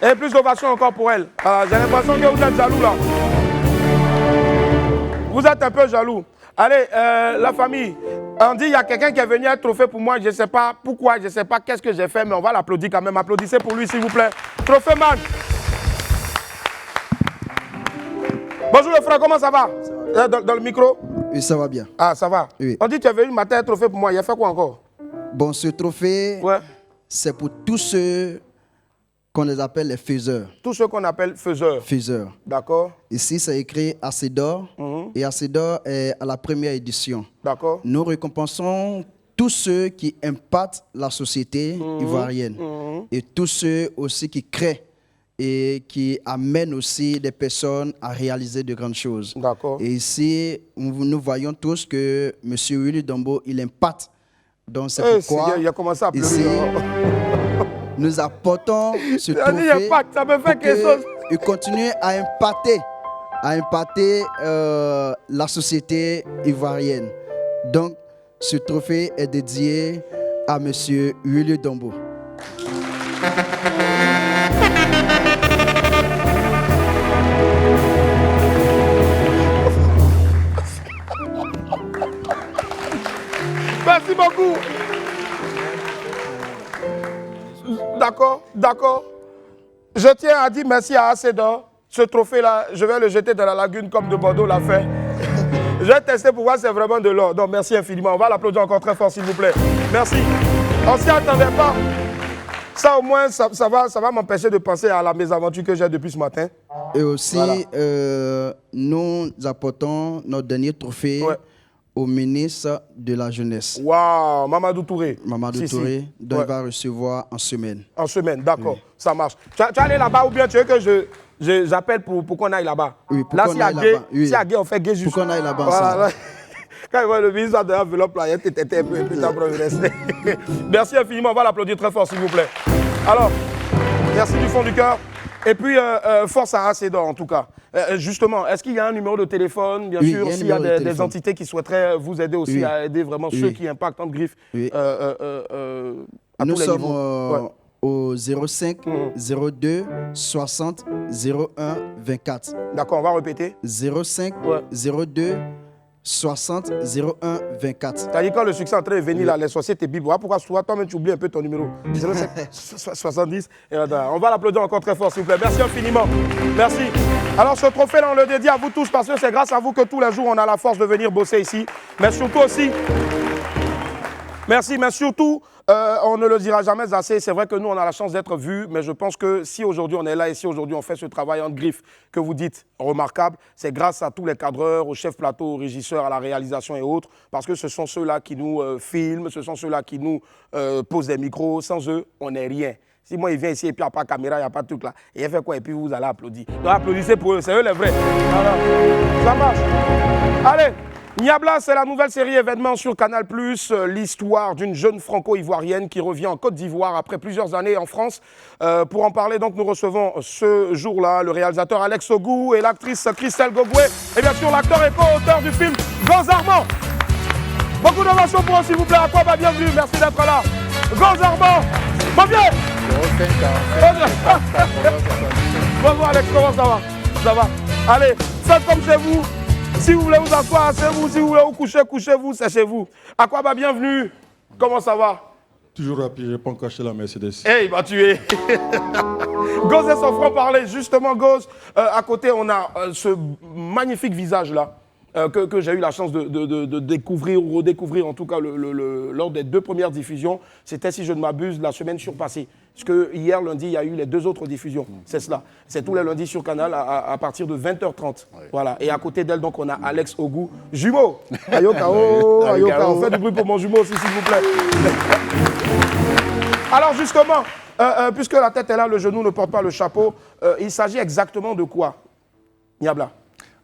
Et plus d'ovation encore pour elle. J'ai l'impression que vous êtes jaloux là. Vous êtes un peu jaloux. Allez, la famille, on dit il y a quelqu'un qui est venu un trophée pour moi. Je ne sais pas pourquoi, je ne sais pas qu'est-ce que j'ai fait, mais on va l'applaudir quand même. Applaudissez pour lui s'il vous plaît. Trophée man. Bonjour le frère, comment ça va? Dans le micro? Oui, ça va bien. Ah, ça va? Oui. On dit que tu es venu matin un trophée pour moi. Il a fait quoi encore? Bon, ce trophée, c'est pour tous ceux qu'on les appelle les faiseurs. Tous ceux qu'on appelle faiseurs. Faiseurs. D'accord. Ici, c'est écrit Acédor. Et Acédor est à la première édition. D'accord. Nous récompensons tous ceux qui impactent la société ivoirienne. Et tous ceux aussi qui créent et qui amènent aussi des personnes à réaliser de grandes choses. D'accord. Et ici, nous voyons tous que M. Willy Dombo, il impacte. Donc c'est pourquoi il a commencé à pleurer. Ici, nous apportons ce trophée ça me fait quelque chose. Il continue à impacter la société ivoirienne. Donc, ce trophée est dédié à M. Willy Dombo. Merci beaucoup. D'accord, d'accord. Je tiens à dire merci à Acédor. Ce trophée-là, je vais le jeter dans la lagune comme de Bordeaux l'a fait. Je vais tester pour voir si c'est vraiment de l'or. Donc merci infiniment. On va l'applaudir encore très fort s'il vous plaît. Merci. On ne s'y attendait pas. Ça au moins, ça va m'empêcher de penser à la mésaventure que j'ai depuis ce matin. Et aussi, nous apportons notre dernier trophée au ministre de la Jeunesse. Waouh, Mamadou Touré. Mamadou Touré, dont il va recevoir en semaine. En semaine, d'accord, ça marche. Tu vas aller là-bas ou bien tu veux que j'appelle pour qu'on aille là-bas? Oui, pour là, qu'on aille là-bas. S'il y a gay, on fait gay juste. Pour qu'on aille là-bas voilà. Quand il voit le ministre de l'enveloppe, là, il était un peu resté. Merci infiniment, on va l'applaudir très fort s'il vous plaît. Alors, merci du fond du cœur. Et puis, force à Acédor en tout cas. Justement, est-ce qu'il y a un numéro de téléphone, bien sûr, s'il y a des entités qui souhaiteraient vous aider aussi à aider vraiment ceux qui impactent en griffe à nous tous les sommes niveaux. Au 05 02 60 01 24. D'accord, on va répéter. 05 02 60 01 24. T'as dit quand le succès est en train de venir là, les sociétés bibes. Pourquoi toi-même tu oublies un peu ton numéro? 05 70. Et on va l'applaudir encore très fort s'il vous plaît. Merci infiniment. Merci. Alors ce trophée-là, on le dédie à vous tous parce que c'est grâce à vous que tous les jours on a la force de venir bosser ici. Mais surtout aussi, merci, mais surtout, On ne le dira jamais assez. C'est vrai que nous, on a la chance d'être vus, mais je pense que si aujourd'hui on est là et si aujourd'hui on fait ce travail en griffe que vous dites remarquable, c'est grâce à tous les cadreurs, aux chefs plateau, aux régisseurs, à la réalisation et autres, parce que ce sont ceux-là qui nous filment, ce sont ceux-là qui nous posent des micros. Sans eux, on n'est rien. Si moi, il vient ici et puis il n'y a pas de caméra, il n'y a pas de truc là, et il fait quoi? Et puis vous allez applaudir. Donc applaudissez pour eux, c'est eux les vrais. Voilà. Ça marche. Allez, Niabla, c'est la nouvelle série événement sur Canal+, l'histoire d'une jeune franco-ivoirienne qui revient en Côte d'Ivoire après plusieurs années en France. Pour en parler, donc, nous recevons ce jour-là le réalisateur Alex Ogou et l'actrice Christelle Gogoué, et bien sûr l'acteur et co-auteur du film, Gose Armand. Beaucoup d'ovations pour eux, s'il vous plaît. Aquaba, bienvenue, merci d'être là. Gose Armand, mon vieux. Bonjour Alex, comment ça va? Ça va. Allez, faites comme chez vous. Si vous voulez vous asseoir, asseyez-vous. Si vous voulez vous coucher, couchez-vous, c'est chez vous. Aquaba, bienvenue. Comment ça va? Toujours rapide, je n'ai pas encore acheté la Mercedes. Eh, il va tuer. Gose et son franc-parler. Justement, Gose, à côté, on a ce magnifique visage-là. Que j'ai eu la chance de découvrir ou redécouvrir, en tout cas lors des 2 premières diffusions. C'était, si je ne m'abuse, la semaine surpassée. Parce que hier, lundi, il y a eu les 2 autres diffusions. C'est cela. C'est tous les lundis sur Canal à partir de 20h30. Oui. Voilà. Et à côté d'elle, donc, on a Alex Ogou. Jumeau. Ayoka, oh, Ayoka. On fait du bruit pour mon jumeau aussi, s'il vous plaît. Alors, justement, puisque la tête est là, le genou ne porte pas le chapeau, il s'agit exactement de quoi, Niabla?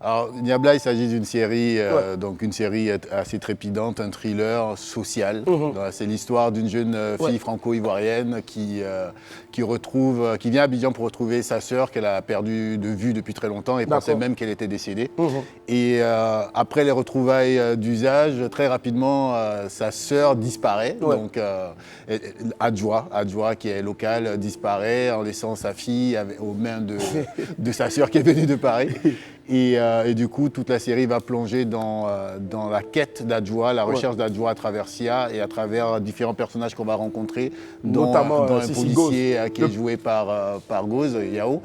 Alors, Niabla, il s'agit d'une série, donc une série assez trépidante, un thriller social. C'est l'histoire d'une jeune fille franco-ivoirienne qui vient à Abidjan pour retrouver sa sœur qu'elle a perdue de vue depuis très longtemps et pensait même qu'elle était décédée. Et après les retrouvailles d'usage, très rapidement, sa sœur disparaît. Donc, Adjoa, qui est locale, disparaît en laissant sa fille aux mains de sa sœur qui est venue de Paris. Et du coup, toute la série va plonger dans la quête d'Adjoa, la recherche d'Adjoa à travers Sia et à travers différents personnages qu'on va rencontrer, notamment un policier qui est joué par Gose, Yao.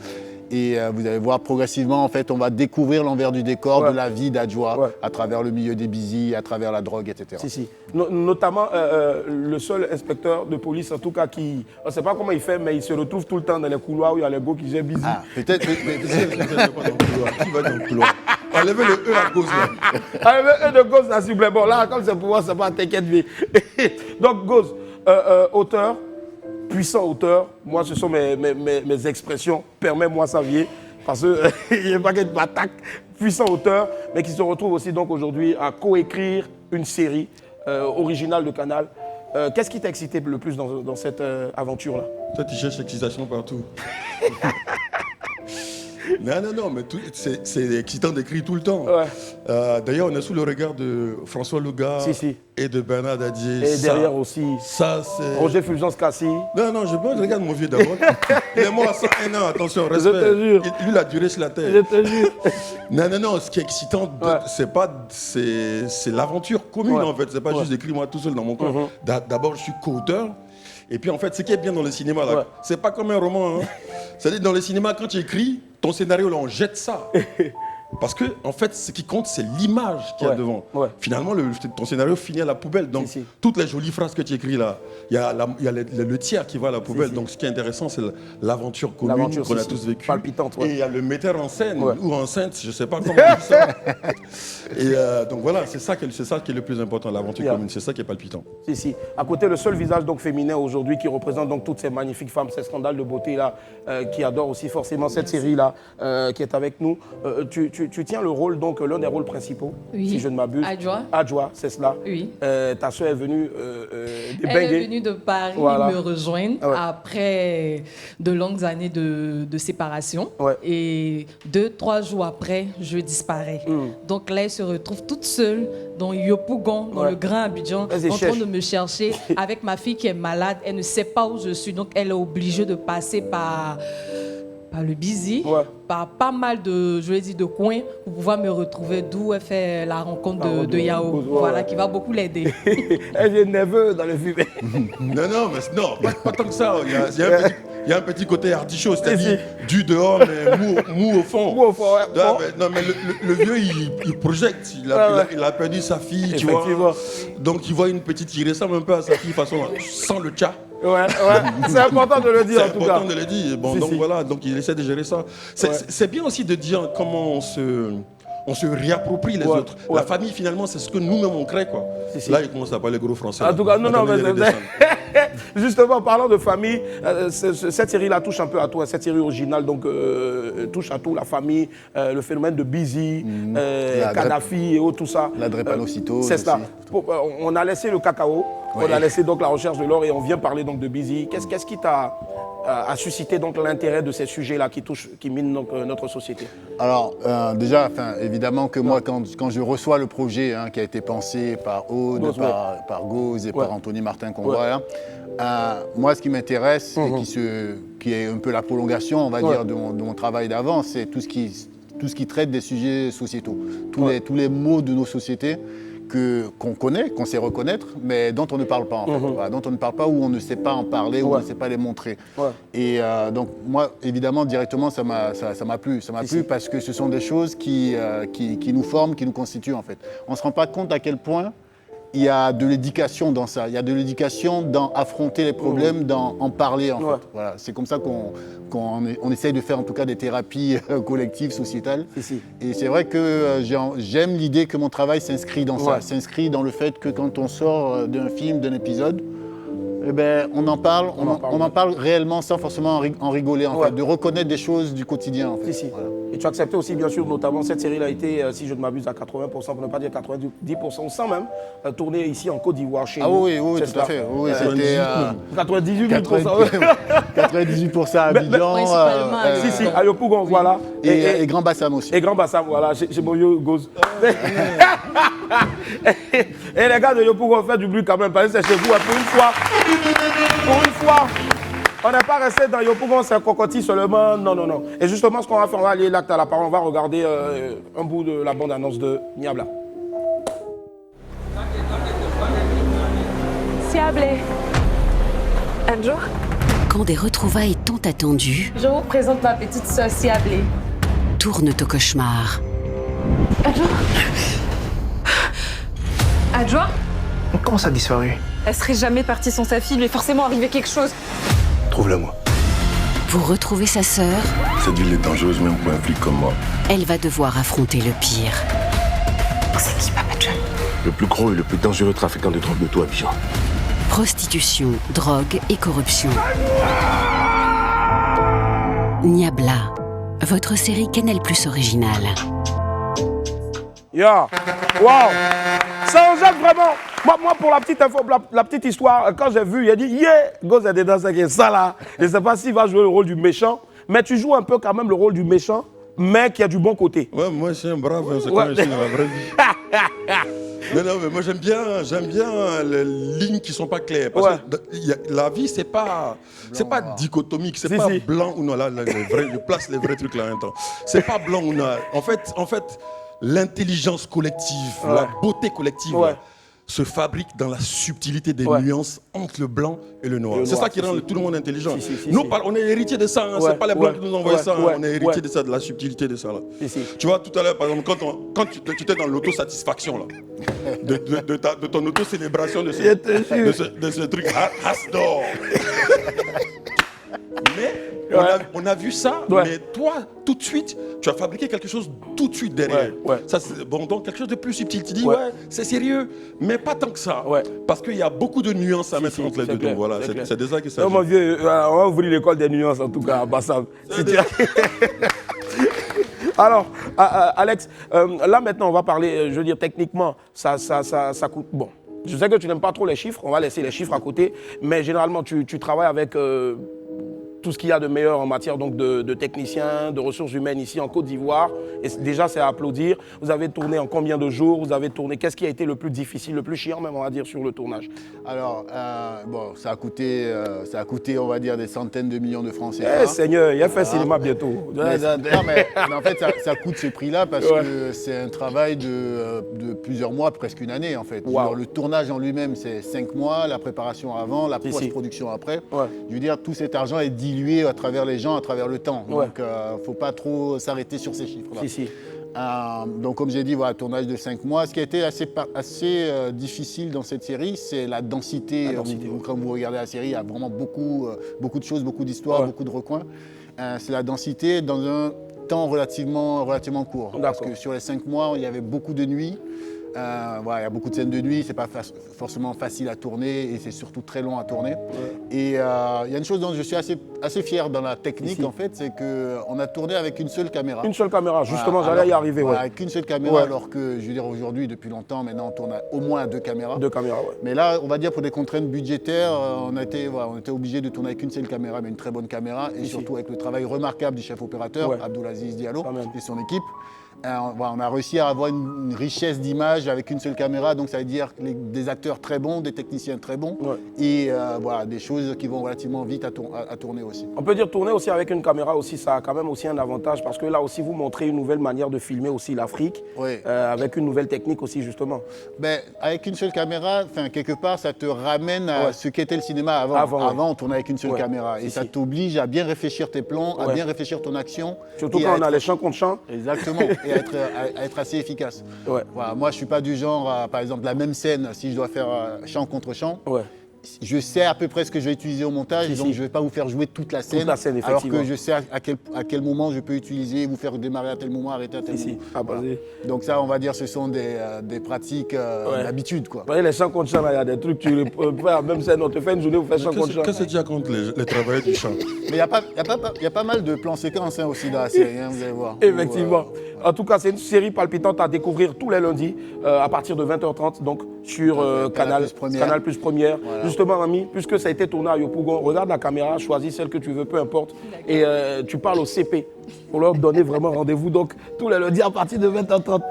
Et vous allez voir progressivement, en fait, on va découvrir l'envers du décor de la vie d'Adjoa à travers le milieu des busy, à travers la drogue, etc. Notamment le seul inspecteur de police, en tout cas, qui, on ne sait pas comment il fait, mais il se retrouve tout le temps dans les couloirs où il y a les gars qui gèrent busy. Ah, peut-être. Qui va dans le couloir? Enlevez le E à Gose là. Enlevez le E de Gose là, s'il vous plaît. Bon, là, comme c'est pour moi, c'est pas t'inquiète. Donc, Gose, auteur. Puissant auteur, moi ce sont mes expressions, permets-moi Xavier, parce qu'il n'y a pas qu'une attaque, puissant auteur, mais qui se retrouve aussi donc aujourd'hui à coécrire une série originale de Canal. Qu'est-ce qui t'a excité le plus dans cette aventure-là? Toi, tu cherches l'excitation partout. Non, mais c'est excitant d'écrire tout le temps. D'ailleurs, on est sous le regard de François Louga et de Bernard Dadier. Et derrière aussi, Roger Fulgence Cassis. Non, je regarde mon vieux d'abord. Il est mort à 101 ans, attention, respect. Je te jure. Lui, il a duré sur la terre. Je te jure. Non, ce qui est excitant, c'est l'aventure commune en fait. C'est pas juste d'écrire moi tout seul dans mon coin. D'abord, je suis co-auteur. Et puis en fait, ce qui est bien dans le cinéma, c'est pas comme un roman. Hein. C'est-à-dire dans le cinéma, quand tu écris, ton scénario, là, on jette ça. Parce que, en fait, ce qui compte, c'est l'image qu'il y a devant. Finalement, ton scénario finit à la poubelle. Donc, toutes les jolies phrases que tu écris là, il y a le tiers qui va à la poubelle. Donc, ce qui est intéressant, c'est l'aventure commune qu'on a tous vécue. Palpitante, Et il y a le metteur en scène ou enceinte, je ne sais pas comment on dit ça. Et donc, voilà, c'est ça qui est le plus important, l'aventure commune. C'est ça qui est palpitant. À côté, le seul visage donc féminin aujourd'hui qui représente donc toutes ces magnifiques femmes, ces scandales de beauté là, qui adorent aussi forcément cette série là, qui est avec nous. Tu tiens le rôle, donc l'un des rôles principaux, si je ne m'abuse. Adjoa, c'est cela. Oui. Ta soeur est venue Elle est venue de Paris me rejoindre après de longues années de séparation. Et 2-3 jours après, je disparais. Donc là, elle se retrouve toute seule dans Yopougon, dans le Grand Abidjan, en train de me chercher avec ma fille qui est malade. Elle ne sait pas où je suis, donc elle est obligée de passer par le busy, par pas mal de coins pour pouvoir me retrouver, d'où elle fait la rencontre de Yao, qui va beaucoup l'aider. Elle est nerveuse dans le film. Non, pas tant que ça. Il y a un petit côté artichaut, c'est-à-dire du dehors, mais mou au fond. Mou au fond, ouais. Non, mais le vieux, il projette. Il a perdu sa fille, tu vois. Donc, il voit une petite, il ressemble un peu à sa fille, façon, sans le tcha. Ouais, c'est important de le dire en tout cas. C'est important de le dire. Bon, donc voilà, donc il essaie de gérer ça. C'est bien aussi de dire comment on se réapproprie les autres. La famille, finalement, c'est ce que nous-mêmes on crée, quoi. Là, il commence à parler gros français. En tout cas, non, mais justement, parlant de famille, cette série-là touche un peu à tout. Cette série originale, donc, touche à tout, la famille, le phénomène de Busy, Kadhafi et tout ça. La drépanocytose. C'est ça. On a laissé le cacao, on a laissé donc la recherche de l'or et on vient parler donc de Busy. Qu'est-ce qui t'a suscité donc l'intérêt de ces sujets-là qui minent donc, notre société? Alors, déjà, évidemment que moi, quand je reçois le projet qui a été pensé par Aude, par Gauze et par Anthony Martin-Convoy, moi, ce qui m'intéresse et qui est un peu la prolongation, on va dire, de mon travail d'avant, c'est tout ce qui traite des sujets sociétaux. Tous les maux de nos sociétés qu'on connaît, qu'on sait reconnaître, mais dont on ne parle pas en fait. Voilà, dont on ne parle pas, ou on ne sait pas en parler, ou on ne sait pas les montrer. Et donc moi, évidemment, directement, ça m'a plu. Ça m'a plu parce que ce sont des choses qui nous forment, qui nous constituent en fait. On ne se rend pas compte à quel point il y a de l'éducation dans ça. Il y a de l'éducation dans affronter les problèmes, dans en parler en fait. Voilà, c'est comme ça qu'on essaye de faire en tout cas des thérapies collectives, sociétales. Et c'est vrai que j'aime l'idée que mon travail s'inscrit dans ça, s'inscrit dans le fait que quand on sort d'un film, d'un épisode, eh ben, on en parle réellement sans forcément en rigoler en fait, de reconnaître des choses du quotidien en fait. Voilà. Et tu as accepté aussi, bien sûr, notamment cette série a été, si je ne m'abuse, à 80%, pour ne pas dire 90%, sans même tourner ici en Côte d'Ivoire, chez nous. Oui, tout à fait. Oui, c'était 98%. 98% à Abidjan. À Yopougon, voilà. Et Grand Bassam aussi. Et Grand Bassam, voilà, chez Moyo Gauze. Et les gars de Yopougon, faites du bruit quand même, parce que c'est chez vous, pour une fois. On n'est pas resté dans Yopougon, c'est un cocotier seulement. Non. Et justement, ce qu'on va faire, on va allier l'acte à la parole. On va regarder un bout de la bande-annonce de Niabla. Siablé. Un jour. Quand des retrouvailles tant attendues... Je vous présente ma petite sœur Siablé. ...tournent au cauchemar. Adjoint. Comment ça a disparu? Elle serait jamais partie sans sa fille, il lui est forcément arrivé quelque chose. Trouve-la moi. Pour retrouver sa sœur... Cette ville est dangereuse même pour un flic comme moi. Elle va devoir affronter le pire. C'est qui, Papa John? Le plus gros et le plus dangereux trafiquant de drogue de tout Abidjan. Prostitution, drogue et corruption. Niabla, votre série Canal+ originale. Wow! Ça en jette vraiment. Moi, pour la petite info, la petite histoire, quand j'ai vu, il a dit Gauze est dedans, c'est ça là. Je ne sais pas s'il va jouer le rôle du méchant, mais tu joues un peu quand même le rôle du méchant, mais qui a du bon côté. Ouais, moi, je suis un brave, c'est comme je suis dans la vraie vie. Non, mais moi, j'aime bien les lignes qui ne sont pas claires. Parce que la vie, c'est pas dichotomique, c'est pas blanc ou noir. Là, je place les vrais trucs là un temps. C'est pas blanc ou noir. En fait, l'intelligence collective, la beauté collective se fabrique dans la subtilité des nuances entre le blanc et le noir. C'est ça qui rend tout le monde intelligent. Nous, on est héritier de ça, c'est pas les blancs qui nous envoient ça, on est héritier de ça, de la subtilité de ça. Là. Tu vois, tout à l'heure, par exemple, quand tu étais dans l'autosatisfaction, là, de ton auto-célébration de ce truc, Hasdor. Mais on a vu ça, mais toi, tout de suite, tu as fabriqué quelque chose tout de suite derrière. Ça, bon, donc quelque chose de plus subtil. Tu dis, c'est sérieux, mais pas tant que ça. Parce qu'il y a beaucoup de nuances à mettre entre les deux. Voilà, c'est de ça qu'il s'agit. Mon vieux, on va ouvrir l'école des nuances, en tout cas, à Bassam. Alors, Alex, là maintenant, on va parler, je veux dire, techniquement, ça coûte. Bon, je sais que tu n'aimes pas trop les chiffres, on va laisser les chiffres à côté, mais généralement, tu travailles avec tout ce qu'il y a de meilleur en matière donc, de techniciens, de ressources humaines ici en Côte d'Ivoire. Et déjà, c'est à applaudir. Vous avez tourné en combien de jours? Vous avez tourné. Qu'est-ce qui a été le plus difficile, le plus chiant même, on va dire, sur le tournage? Alors, bon, ça a coûté, on va dire, des centaines de millions de francs CFA. Eh Seigneur, il y a fait cinéma bientôt. Mais en fait, ça coûte ce prix-là parce que c'est un travail de plusieurs mois, presque une année en fait. Genre, le tournage en lui-même, c'est 5 mois, la préparation avant, la post-production après. Je veux dire, tout cet argent est dilué à travers les gens, à travers le temps. Donc, il ne faut pas trop s'arrêter sur ces chiffres-là. Donc, comme j'ai dit, voilà, tournage de 5 mois. Ce qui a été assez difficile dans cette série, c'est la densité. Quand vous regardez la série, il y a vraiment beaucoup de choses, beaucoup d'histoires, beaucoup de recoins. C'est la densité dans un temps relativement court. Parce que sur les 5 mois, il y avait beaucoup de nuits. Voilà, il y a beaucoup de scènes de nuit, c'est pas forcément facile à tourner et c'est surtout très long à tourner. Et il y a une chose dont je suis assez fier dans la technique en fait, c'est qu'on a tourné avec une seule caméra. Une seule caméra, justement, j'allais y arriver. Voilà, avec une seule caméra, alors que je veux dire aujourd'hui, depuis longtemps, maintenant on tourne au moins à 2 caméras. 2 caméras, Mais là, on va dire pour des contraintes budgétaires, on était obligé de tourner avec une seule caméra, mais une très bonne caméra, et surtout avec le travail remarquable du chef opérateur, Abdoulaziz Diallo, et son équipe. On a réussi à avoir une richesse d'images avec une seule caméra, donc ça veut dire des acteurs très bons, des techniciens très bons, et voilà, des choses qui vont relativement vite à tourner aussi. On peut dire tourner aussi avec une caméra aussi, ça a quand même aussi un avantage, parce que là aussi vous montrez une nouvelle manière de filmer aussi l'Afrique, avec une nouvelle technique aussi justement. Avec une seule caméra, quelque part ça te ramène à ce qu'était le cinéma avant. Avant on tournait avec une seule caméra, et ça t'oblige à bien réfléchir tes plans, à bien réfléchir ton action. Surtout quand on a les champs contre champs. Exactement. Et à être assez efficace. Voilà, moi, je ne suis pas du genre, par exemple, la même scène, si je dois faire champ contre champ, je sais à peu près ce que je vais utiliser au montage, donc je ne vais pas vous faire jouer toute la scène, alors que je sais à quel moment je peux utiliser, vous faire démarrer à tel moment, arrêter à tel moment. Voilà. Donc ça, on va dire, ce sont des pratiques d'habitude. Vous voyez, les champs contre champ, il y a des trucs, tu fais la même scène, on te fait une journée, vous faites champ contre champ. Qu'est-ce que tu racontes les travailleurs du champ? Mais il y a pas mal de plans séquences aussi dans la série, vous allez voir. Effectivement. En tout cas, c'est une série palpitante à découvrir tous les lundis à partir de 20h30, donc sur Canal Plus Première. Voilà. Justement, Mamie, puisque ça a été tourné à Yopougon, regarde la caméra, choisis celle que tu veux, peu importe. Et tu parles au CP pour leur donner vraiment rendez-vous. Donc, tous les lundis à partir de 20h30.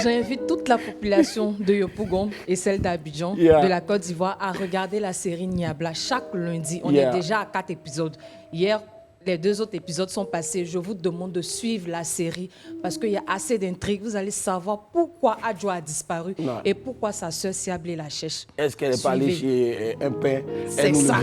J'invite toute la population de Yopougon et celle d'Abidjan, de la Côte d'Ivoire, à regarder la série Niabla chaque lundi. On est déjà à 4 épisodes. Hier, les 2 autres épisodes sont passés. Je vous demande de suivre la série parce qu'il y a assez d'intrigues. Vous allez savoir pourquoi Adjoa a disparu et pourquoi sa sœur Siablé la cherche. Est-ce qu'elle n'est pas allée chez un père? C'est ça,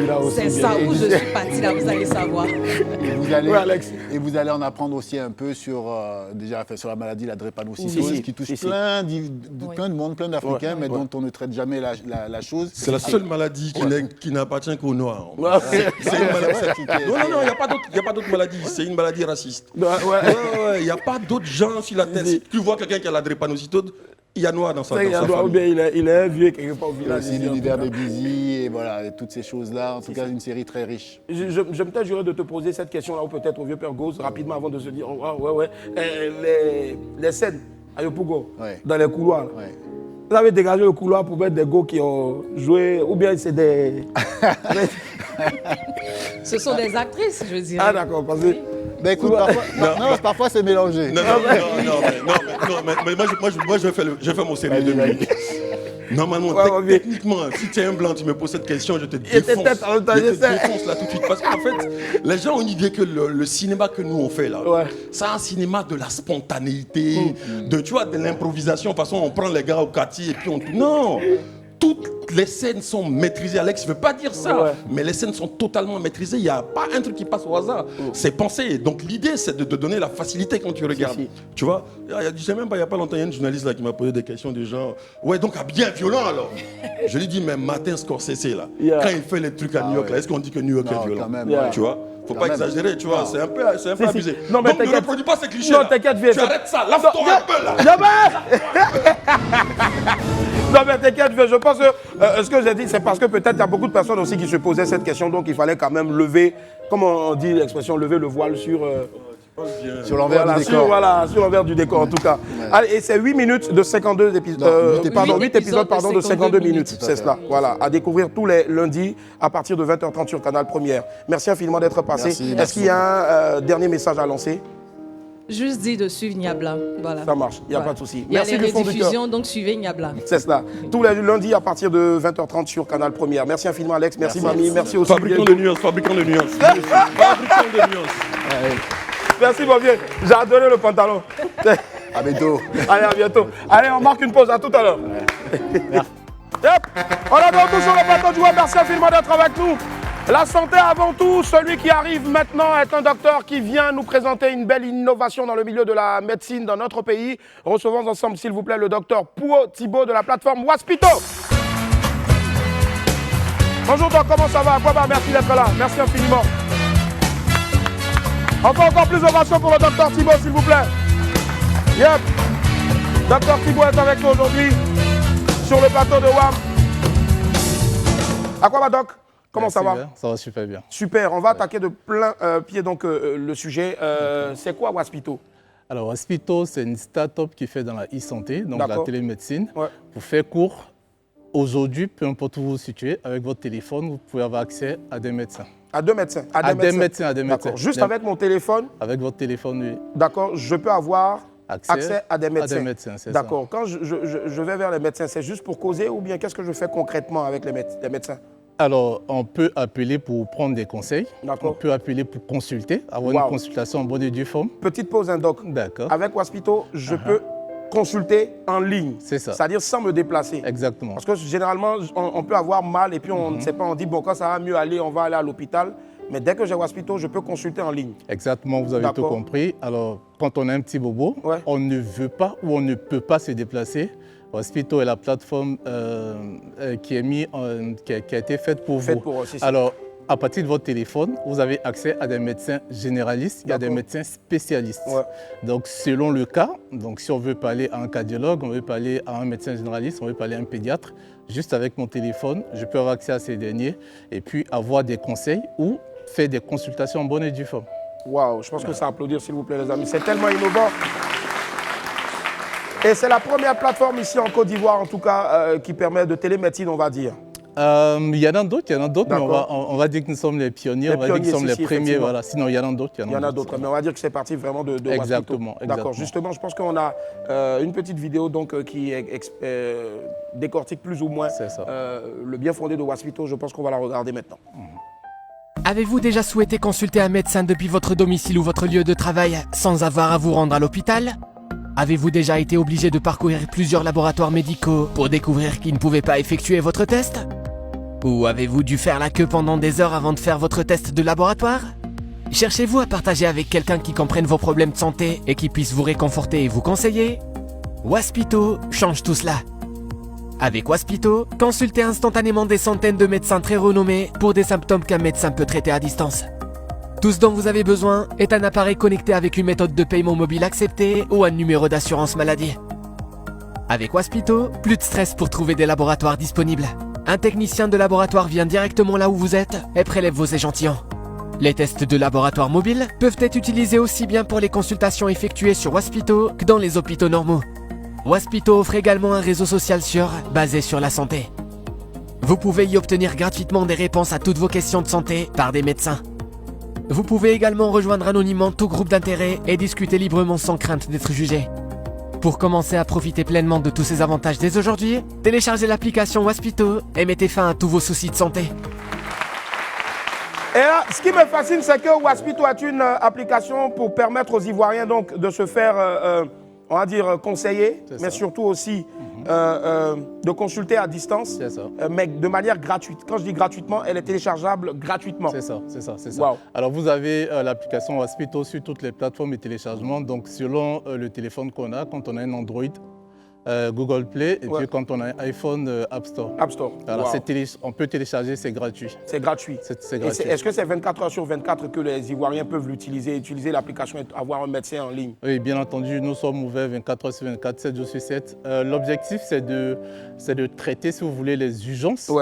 où je suis partie là, vous allez savoir. Et vous allez en apprendre aussi un peu sur la maladie, la drépanocytose, qui touche plein de monde, plein d'Africains, mais dont on ne traite jamais la chose. C'est la seule maladie qui n'appartient qu'aux Noirs. C'est une maladie. Non, il n'y a pas d'autre maladie, c'est une maladie raciste. Il n'y a pas d'autres gens sur la terre. Si tu vois quelqu'un qui a la drépanocytose, il y a noir dans sa famille. Il est un vieux quelque part au village. C'est l'univers de Busy et voilà, et toutes ces choses-là. En tout cas, une série très riche. Je me peut-être juré de te poser cette question-là, ou peut-être au vieux père Gauze, rapidement avant de se dire les scènes à Yopougon, dans les couloirs. Vous avez dégagé le couloir pour mettre des gars qui ont joué, ou bien c'est des... Ce sont des actrices, je dirais. Ah d'accord, parce que... Ben écoute, parfois c'est mélangé. Non, mais moi je fais mon série de nuit. Normalement, techniquement, si tu es un blanc, tu me poses cette question, je te défonce. Je te défonce là tout de suite. Parce qu'en fait, les gens ont une idée que le cinéma que nous on fait là, c'est un cinéma de la spontanéité, de l'improvisation. De toute façon, on prend les gars au quartier et puis on... Non! Toutes les scènes sont maîtrisées. Alex, je ne veux pas dire ça, mais les scènes sont totalement maîtrisées. Il n'y a pas un truc qui passe au hasard. C'est pensé. Donc l'idée, c'est de te donner la facilité quand tu regardes. Tu vois, je sais même pas, il n'y a pas longtemps, il y a une journaliste là qui m'a posé des questions du genre, donc bien violent alors. Je lui dis, mais Martin Scorsese là, quand il fait les trucs à New York, là, est-ce qu'on dit que New York est violent? Tu vois? Faut pas exagérer, tu vois, c'est un peu abusé. Non, mais donc ne reproduis pas ces clichés. Non, t'inquiète, viens. Tu arrêtes ça, lave-toi un peu là. Non mais t'inquiète, je pense que ce que j'ai dit, c'est parce que peut-être il y a beaucoup de personnes aussi qui se posaient cette question, donc il fallait quand même lever, comment on dit l'expression, lever le voile sur l'envers du décor. Sur l'envers du décor en tout cas. Allez, et c'est 8 minutes de 52 épisodes, 8 épisodes de 52 minutes, c'est cela. Voilà, à découvrir tous les lundis à partir de 20h30 sur Canal Première. Merci infiniment d'être passé. Est-ce qu'il y a un dernier message à lancer? Juste dit de suivre Niabla. Voilà. Ça marche, il n'y a pas de souci. Merci du fond du cœur. Donc suivez Niabla. C'est cela. Tous les lundis à partir de 20h30 sur Canal Première. Merci infiniment Alex, merci Mamie, merci aussi. Fabricant de nuances. Fabricant de nuances. Merci mon vieux, j'ai adoré le pantalon. À bientôt. Allez, à bientôt. Allez, on marque une pause, à tout à l'heure. On a de retour sur le plateau du web, merci infiniment d'être avec nous. La santé avant tout, celui qui arrive maintenant est un docteur qui vient nous présenter une belle innovation dans le milieu de la médecine dans notre pays. Recevons ensemble, s'il vous plaît, le docteur Pouo Thibault de la plateforme Waspito. Bonjour doc, comment ça va? Merci d'être là, merci infiniment. Encore plus d'ovation pour le docteur Thibault, s'il vous plaît. Yep. Docteur Thibault est avec nous aujourd'hui sur le plateau de WAM. À quoi va doc? Comment ça va? Ça va super bien. Super, on va attaquer de plein pied donc le sujet. C'est quoi Waspito? Alors Waspito, c'est une start-up qui fait dans la e-santé, donc la télémédecine. Pour faire court, aujourd'hui, peu importe où vous vous situez, avec votre téléphone, vous pouvez avoir accès à des médecins. À deux médecins? À des médecins. Juste avec mon téléphone? Avec votre téléphone, oui. D'accord, je peux avoir accès à des médecins. C'est ça. D'accord, quand je vais vers les médecins, c'est juste pour causer ou bien qu'est-ce que je fais concrètement avec les médecins? Alors, on peut appeler pour prendre des conseils. On peut appeler pour consulter, avoir une consultation en bonne et due forme. Petite pause, doc. D'accord. Avec Waspito, je peux consulter en ligne. C'est ça. C'est-à-dire sans me déplacer. Exactement. Parce que généralement, on peut avoir mal et puis on ne sait pas, on dit, bon, quand ça va mieux aller, on va aller à l'hôpital. Mais dès que j'ai Waspito, je peux consulter en ligne. Exactement, vous avez tout compris. Alors, quand on a un petit bobo, on ne veut pas ou on ne peut pas se déplacer. Waspito est la plateforme qui a été faite pour vous. Alors, à partir de votre téléphone, vous avez accès à des médecins généralistes et à des médecins spécialistes. Donc, selon le cas, donc si on veut parler à un cardiologue, on veut parler à un médecin généraliste, on veut parler à un pédiatre, juste avec mon téléphone, je peux avoir accès à ces derniers et puis avoir des conseils ou faire des consultations en bonne et due forme. Waouh, je pense que ça applaudir, s'il vous plaît, les amis. C'est tellement innovant. Et c'est la première plateforme ici en Côte d'Ivoire, en tout cas, qui permet de télémédecine, on va dire. Il y en a d'autres, mais on va dire que nous sommes les pionniers, on va dire que nous sommes les premiers. Voilà. Sinon, il y en a d'autres. Il y en a d'autres, mais on va dire que c'est parti vraiment de Exactement. D'accord, justement, je pense qu'on a une petite vidéo donc, qui décortique plus ou moins le bien fondé de Waspito. Je pense qu'on va la regarder maintenant. Avez-vous déjà souhaité consulter un médecin depuis votre domicile ou votre lieu de travail sans avoir à vous rendre à l'hôpital? Avez-vous déjà été obligé de parcourir plusieurs laboratoires médicaux pour découvrir qu'ils ne pouvaient pas effectuer votre test? Ou avez-vous dû faire la queue pendant des heures avant de faire votre test de laboratoire? Cherchez-vous à partager avec quelqu'un qui comprenne vos problèmes de santé et qui puisse vous réconforter et vous conseiller? Waspito change tout cela. Avec Waspito, consultez instantanément des centaines de médecins très renommés pour des symptômes qu'un médecin peut traiter à distance. Tout ce dont vous avez besoin est un appareil connecté avec une méthode de paiement mobile acceptée ou un numéro d'assurance maladie. Avec Waspito, plus de stress pour trouver des laboratoires disponibles. Un technicien de laboratoire vient directement là où vous êtes et prélève vos échantillons. Les tests de laboratoire mobile peuvent être utilisés aussi bien pour les consultations effectuées sur Waspito que dans les hôpitaux normaux. Waspito offre également un réseau social sûr, basé sur la santé. Vous pouvez y obtenir gratuitement des réponses à toutes vos questions de santé par des médecins. Vous pouvez également rejoindre anonymement tout groupe d'intérêt et discuter librement sans crainte d'être jugé. Pour commencer à profiter pleinement de tous ces avantages dès aujourd'hui, téléchargez l'application Waspito et mettez fin à tous vos soucis de santé. Et là, ce qui me fascine, c'est que Waspito est une application pour permettre aux Ivoiriens donc, de se faire, on va dire, conseiller, mais surtout aussi de consulter à distance, mais de manière gratuite. Quand je dis gratuitement, elle est téléchargeable gratuitement. C'est ça. Wow. Alors vous avez l'application Waspito sur toutes les plateformes de téléchargement. Donc selon le téléphone qu'on a, quand on a un Android, Google Play, et puis quand on a un iPhone, App Store. Alors on peut télécharger, c'est gratuit. C'est gratuit. Est-ce que c'est 24 heures sur 24 que les Ivoiriens peuvent l'utiliser, utiliser l'application et avoir un médecin en ligne? Oui, bien entendu, nous sommes ouverts 24 heures sur 24, 7 jours sur 7. L'objectif, c'est de traiter, si vous voulez, les urgences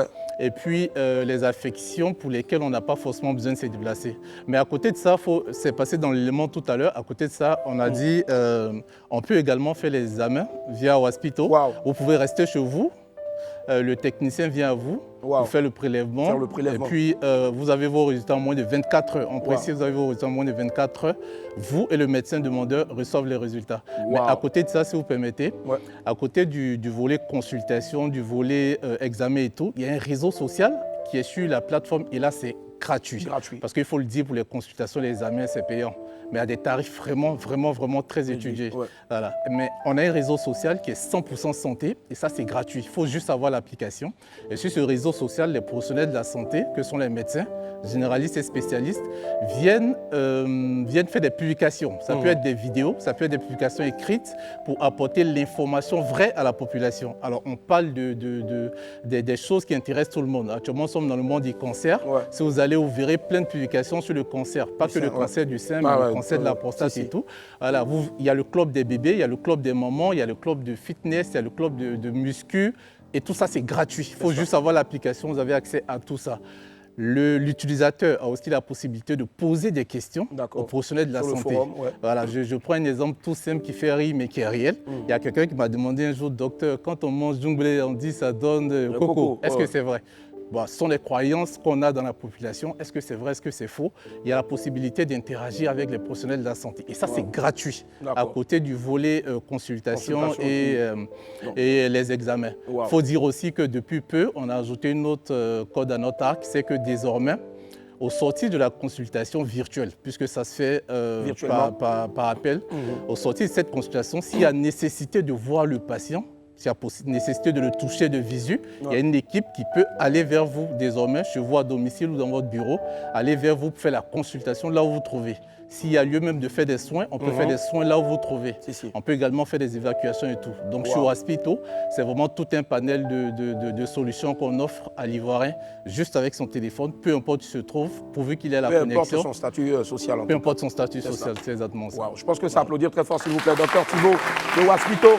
et puis les affections pour lesquelles on n'a pas forcément besoin de se déplacer. Mais à côté de ça, c'est passé dans l'élément tout à l'heure, à côté de ça, on a dit on peut également faire les examens via Waspito. Vous pouvez rester chez vous, le technicien vient à vous, vous fait le prélèvement, et puis vous avez vos résultats en moins de 24 heures. On précise, vous avez vos résultats en moins de 24 heures. Vous et le médecin demandeur reçoivent les résultats. Mais à côté de ça, si vous permettez, à côté du volet consultation, du volet examen et tout, il y a un réseau social qui est sur la plateforme et là c'est gratuit. Parce qu'il faut le dire, pour les consultations, les examens, c'est payant. Mais à des tarifs vraiment très étudiés. Ouais. Voilà. Mais on a un réseau social qui est 100% santé et ça, c'est gratuit. Il faut juste avoir l'application. Et sur ce réseau social, les professionnels de la santé, que sont les médecins, généralistes et spécialistes, viennent faire des publications. Ça peut être des vidéos, ça peut être des publications écrites pour apporter l'information vraie à la population. Alors, on parle des choses qui intéressent tout le monde. Actuellement, nous sommes dans le monde du cancer. Ouais. Si vous allez, vous verrez plein de publications sur le cancer. Pas que le cancer du sein, mais le cancer de la prostate et tout. Voilà, il y a le club des bébés, il y a le club des mamans, il y a le club de fitness, il y a le club de muscu. Et tout ça, c'est gratuit. Il faut juste avoir l'application, vous avez accès à tout ça. L'utilisateur a aussi la possibilité de poser des questions aux professionnels de la santé. Forum, ouais. Voilà, je prends un exemple tout simple qui fait rire mais qui est réel. Il y a quelqu'un qui m'a demandé un jour, docteur, quand on mange jungle, on dit ça donne coco. Est-ce que c'est vrai? Bon, ce sont les croyances qu'on a dans la population. Est-ce que c'est vrai, est-ce que c'est faux? Il y a la possibilité d'interagir avec les professionnels de la santé. Et ça, c'est gratuit, à côté du volet consultation et les examens. Il faut dire aussi que depuis peu, on a ajouté une autre code à notre arc, c'est que désormais, au sortir de la consultation virtuelle, puisque ça se fait par appel, au sortir de cette consultation, s'il y a nécessité de voir le patient, s'il y a nécessité de le toucher de visu, il y a une équipe qui peut aller vers vous désormais, chez vous à domicile ou dans votre bureau, aller vers vous pour faire la consultation là où vous vous trouvez. S'il y a lieu même de faire des soins, on peut faire des soins là où vous vous trouvez. On peut également faire des évacuations et tout. Donc chez Waspito, c'est vraiment tout un panel de solutions qu'on offre à l'Ivoirien, juste avec son téléphone, peu importe où il se trouve, pourvu qu'il ait la connexion. Peu importe son statut social. Peu importe son statut social, c'est exactement ça. Je pense que c'est applaudir très fort, s'il vous plaît, Dr Thibault de Waspito.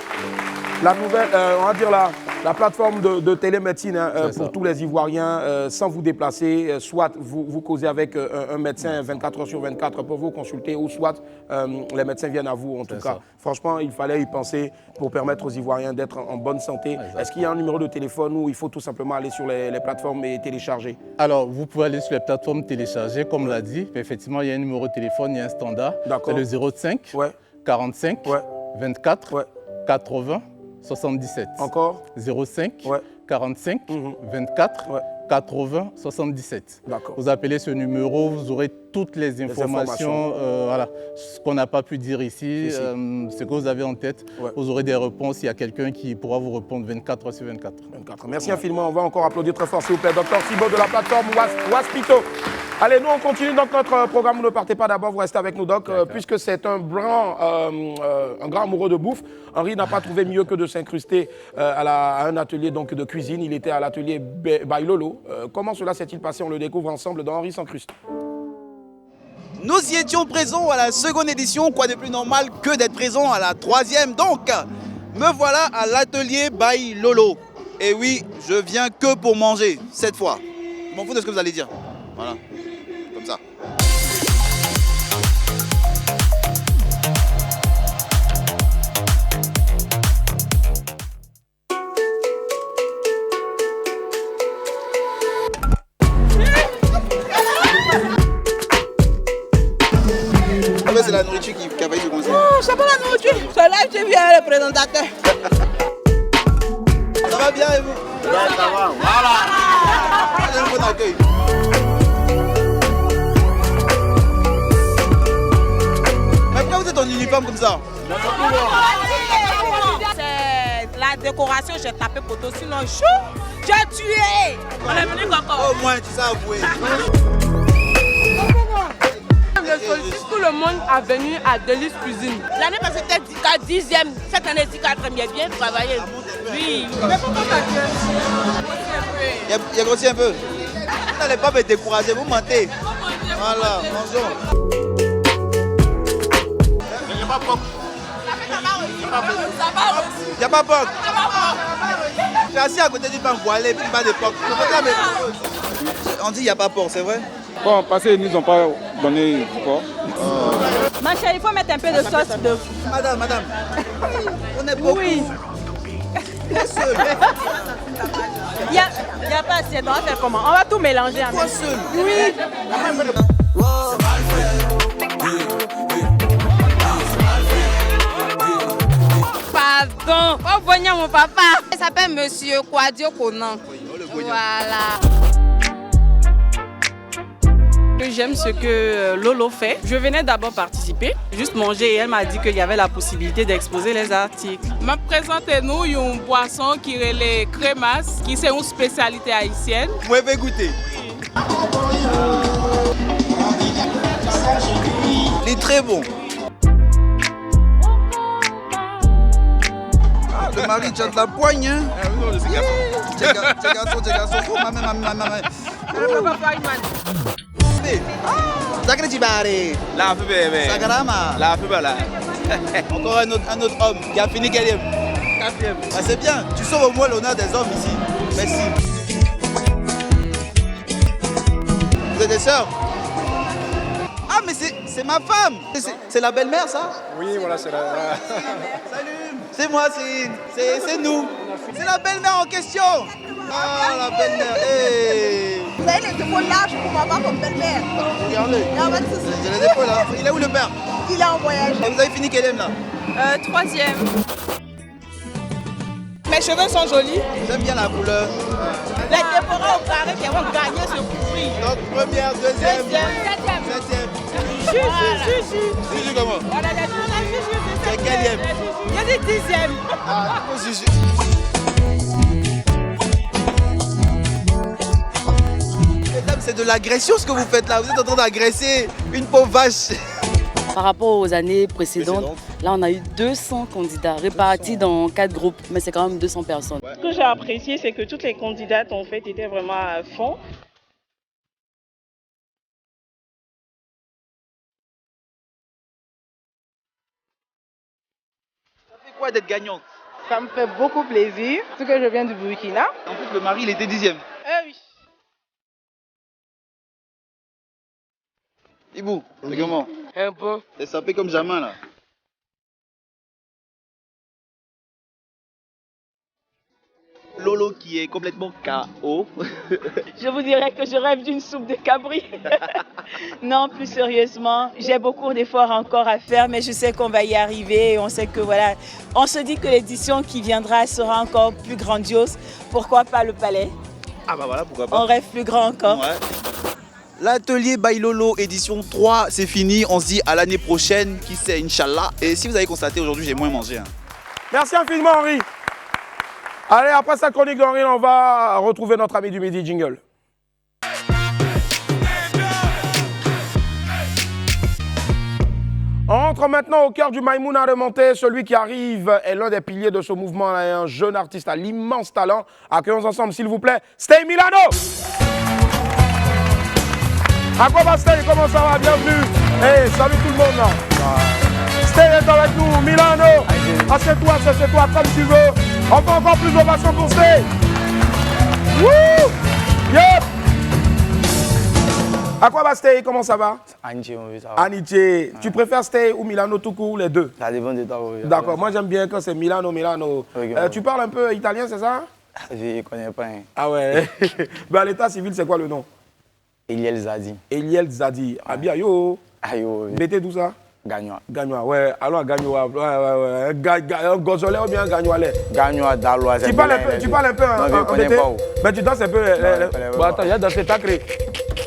La nouvelle, on va dire la plateforme de télémédecine pour tous les Ivoiriens, sans vous déplacer, soit vous causez avec un médecin 24 heures sur 24 pour vous consulter, ou soit les médecins viennent à vous en tout cas. Franchement, il fallait y penser pour permettre aux Ivoiriens d'être en bonne santé. Est-ce qu'il y a un numéro de téléphone où il faut tout simplement aller sur les plateformes et télécharger? Alors, vous pouvez aller sur les plateformes télécharger, comme l'a dit. Effectivement, il y a un numéro de téléphone, il y a un standard. C'est le 05 45 24 80 77. Encore 05 45 24 80 77. Vous appelez ce numéro, vous aurez toutes les informations. Voilà, ce qu'on n'a pas pu dire ici, ce que vous avez en tête. Vous aurez des réponses. Il y a quelqu'un qui pourra vous répondre 24 heures sur 24. Merci infiniment. On va encore applaudir très fort, s'il vous plaît, Dr Thibault de la plateforme Waspito. Allez, nous, on continue donc notre programme. Vous ne partez pas d'abord, vous restez avec nous, Doc, puisque c'est un grand amoureux de bouffe. Henri n'a pas trouvé mieux que de s'incruster à un atelier donc, de cuisine. Il était à l'atelier by Lolo. Comment cela s'est-il passé? On le découvre ensemble dans Henri s'incruste. Nous y étions présents à la seconde édition. Quoi de plus normal que d'être présent à la troisième? Donc, me voilà à l'atelier by Lolo. Et oui, je viens que pour manger, cette fois. Je m'en fous de ce que vous allez dire. Voilà. Comme ça. C'est la nourriture qui a failli se conseiller. Non, c'est pas la nourriture. C'est là que tu viens, le présentateur. Ça va bien et vous? Ouais, ça va. Voilà. Un bon accueil. Mais pourquoi vous êtes en uniforme comme ça? C'est la décoration, j'ai tapé poteau, sinon j'ai tué. On est venu encore. Au moins, tu sais avouer. Je sollicite tout le monde à venir à Délice Cuisine. L'année passée, c'était ta 10e. Cette année, c'est 4e. Il a bien travaillé. Oui. Mais pourquoi pas il a grossi un peu. Vous n'allez pas me décourager, vous mentez. Voilà, bonjour. Il n'y a pas POC. Il n'y a pas POC. Je suis assis à côté d'une femme voilée, puis pas de POC. On dit il n'y a pas porc, c'est vrai? Bon, parce qu'ils ne nous ont pas donné porc. Ma chérie, il faut mettre un peu de sauce de... Madame, on est beaucoup. Oui. Seul. Il n'y a pas assez, on va faire comment? On va tout mélanger. Pourquoi seul? Oui. Pardon, faut venir mon papa. Il s'appelle Monsieur Kwadio Konan. Voilà. Que j'aime ce que Lolo fait. Je venais d'abord participer, juste manger et elle m'a dit qu'il y avait la possibilité d'exposer les articles. M'a présenté nous une boisson qui est les crémas, qui c'est une spécialité haïtienne. Vous pouvez goûter. Il est très bon. Ah, le mari, tu as de la poigne, hein? Non, c'est garçon. Oh, maman. La bébé. Sagarama. La bébé là. Encore un autre homme qui a fini quatrième. Bah, c'est bien, tu sauves au moins l'honneur des hommes ici. Merci. Vous êtes des sœurs? Ah mais c'est ma femme. C'est la belle-mère ça? Oui, voilà, c'est la... Salut. C'est moi, c'est nous. C'est la belle-mère en question. Ah, la belle-mère. Hey. Vous avez les épaules larges pour m'avoir comme belle-mère. Regardez. J'ai les épaules là. Il est où le père? Il est en voyage. Et vous avez fini quelle là? 3e. Mes cheveux sont jolis. J'aime bien la couleur. Les dévorants au carré qui vont gagner ce prix. Donc première, deuxième, septième. Juju comment? Voilà, c'est quelième? Il y a des 10e. Ah, Juju. Mesdames, c'est de l'agression ce que vous faites là. Vous êtes en train d'agresser une pauvre vache. Par rapport aux années précédentes, là on a eu 200 candidats répartis dans 4 groupes, mais c'est quand même 200 personnes. Ce que j'ai apprécié, c'est que toutes les candidates en fait étaient vraiment à fond. Ça fait quoi d'être gagnante? Ça me fait beaucoup plaisir, parce que je viens du Burkina. En plus, le mari, il était 10e. Oui. Ibou, c'est comment? Un peu. T'es sapé comme jamais là. Lolo qui est complètement KO. Je vous dirais que je rêve d'une soupe de cabri. Non, plus sérieusement, j'ai beaucoup d'efforts encore à faire, mais je sais qu'on va y arriver. On sait que voilà, on se dit que l'édition qui viendra sera encore plus grandiose. Pourquoi pas le palais? Ah bah voilà, pourquoi pas. On rêve plus grand encore. Ouais. L'atelier by Lolo édition 3, c'est fini. On se dit à l'année prochaine, qui sait, Inch'Allah. Et si vous avez constaté, aujourd'hui, j'ai moins mangé. Hein. Merci infiniment, Henri. Allez, après cette chronique d'Henri, on va retrouver notre ami du midi, Jingle. On entre maintenant au cœur du Maïmouna remonté. Celui qui arrive est l'un des piliers de ce mouvement, un jeune artiste à l'immense talent. Accueillons ensemble, s'il vous plaît, Stay Milano. Aquaba Stay, comment ça va? Bienvenue. Hey, salut tout le monde là. Stay est avec nous, Milano. Assieds-toi comme tu veux. On fait encore plus d'ovation pour Stay. Wouh! Yep! Aquaba Stay, comment ça va? Aniché, ça va. Aniché. Tu préfères Stay ou Milano tout court, les deux? Ça dépend de toi. Oui. D'accord, moi j'aime bien quand c'est Milano. Okay, tu parles un peu italien, c'est ça? Je ne connais pas. Hein. Ah ouais. Ben, à l'état civil, c'est quoi le nom? Eliel Zadi. Eliel Zadi. Ah bien, yo. Ayo. Mettez d'où ça? Gagnoa. Gagnoa, ouais. Alors, Gagnoa. Ouais. Gozolet ou bien Gagnoalais? Gagnoa, Dalois. Tu parles un peu en BT? Mais tu danses un peu. Bon, attends, il y a dansé Tacré.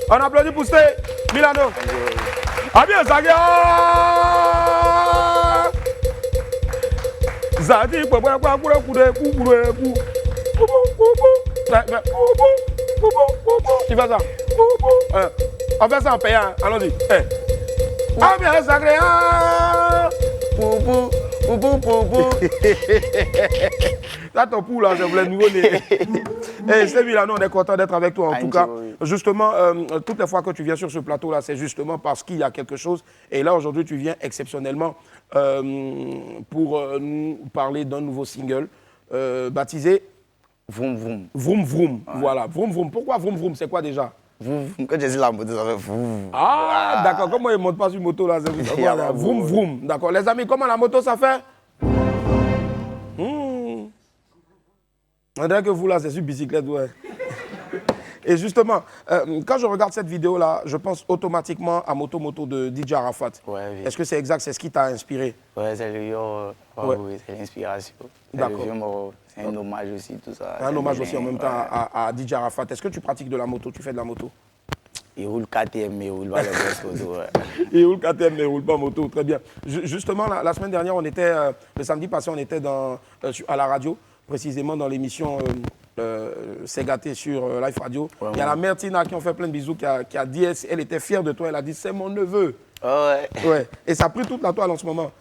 On applaudit pour Stay Milano. Ah bien, Zagia. Zadi, tu fais ça? On fait ça en payant. Allons-y. Ah bien, Zagia. Là, ton pou, là, c'est le nouveau né. C'est Milano, on est content d'être avec toi en tout cas. Justement, toutes les fois que tu viens sur ce plateau-là, c'est justement parce qu'il y a quelque chose. Et là, aujourd'hui, tu viens exceptionnellement pour nous parler d'un nouveau single baptisé Vroom Vroom. Vroom Vroom, voilà. Vroom Vroom. Pourquoi Vroom Vroom? C'est quoi déjà? Quand j'ai dit la moto, ça fait vroom. Ah, d'accord. Comment il ne monte pas sur une moto là? Vroom Vroom. D'accord. Les amis, comment la moto ça fait? On dirait que vous là, c'est sur bicyclette, ouais. Et justement, quand je regarde cette vidéo-là, je pense automatiquement à Moto Moto de DJ Arafat. Ouais, oui. Est-ce que c'est exact? C'est ce qui t'a inspiré? Ouais, c'est c'est l'inspiration. D'accord. C'est un hommage aussi, tout ça. Un hommage aussi en même temps à DJ Arafat. Est-ce que tu pratiques de la moto? Tu fais de la moto? Il roule KTM, mais il roule pas le moto. Il roule KTM, mais il roule pas moto, très bien. Justement, la semaine dernière, on était, le samedi passé, on était à la radio, précisément dans l'émission C'est gâté sur Live Radio. Il y a la mère Tina qui en fait plein de bisous, qui a dit, elle était fière de toi, elle a dit, c'est mon neveu. Ouais. Et ça a pris toute la toile en ce moment.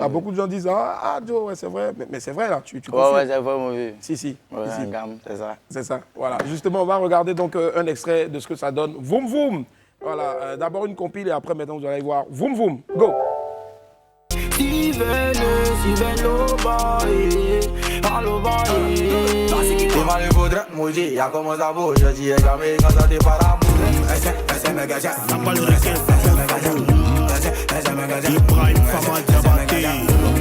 Beaucoup de gens disent, ah Joe, ouais, c'est vrai. Mais c'est vrai là, tu ouais, c'est vrai, mon vieux. Si. Ouais, c'est ça. C'est ça, voilà. Justement, on va regarder donc un extrait de ce que ça donne. Voum Voum. Voilà, d'abord une compile et après maintenant vous allez voir. Voum Voum, go. Steven, mal le faudrait mouiller, y'a comme ça bouge, je dis jamais quand ça te para ese me gaja, pas le requin, ese me gaja, Ibrahim Fama Diabaté,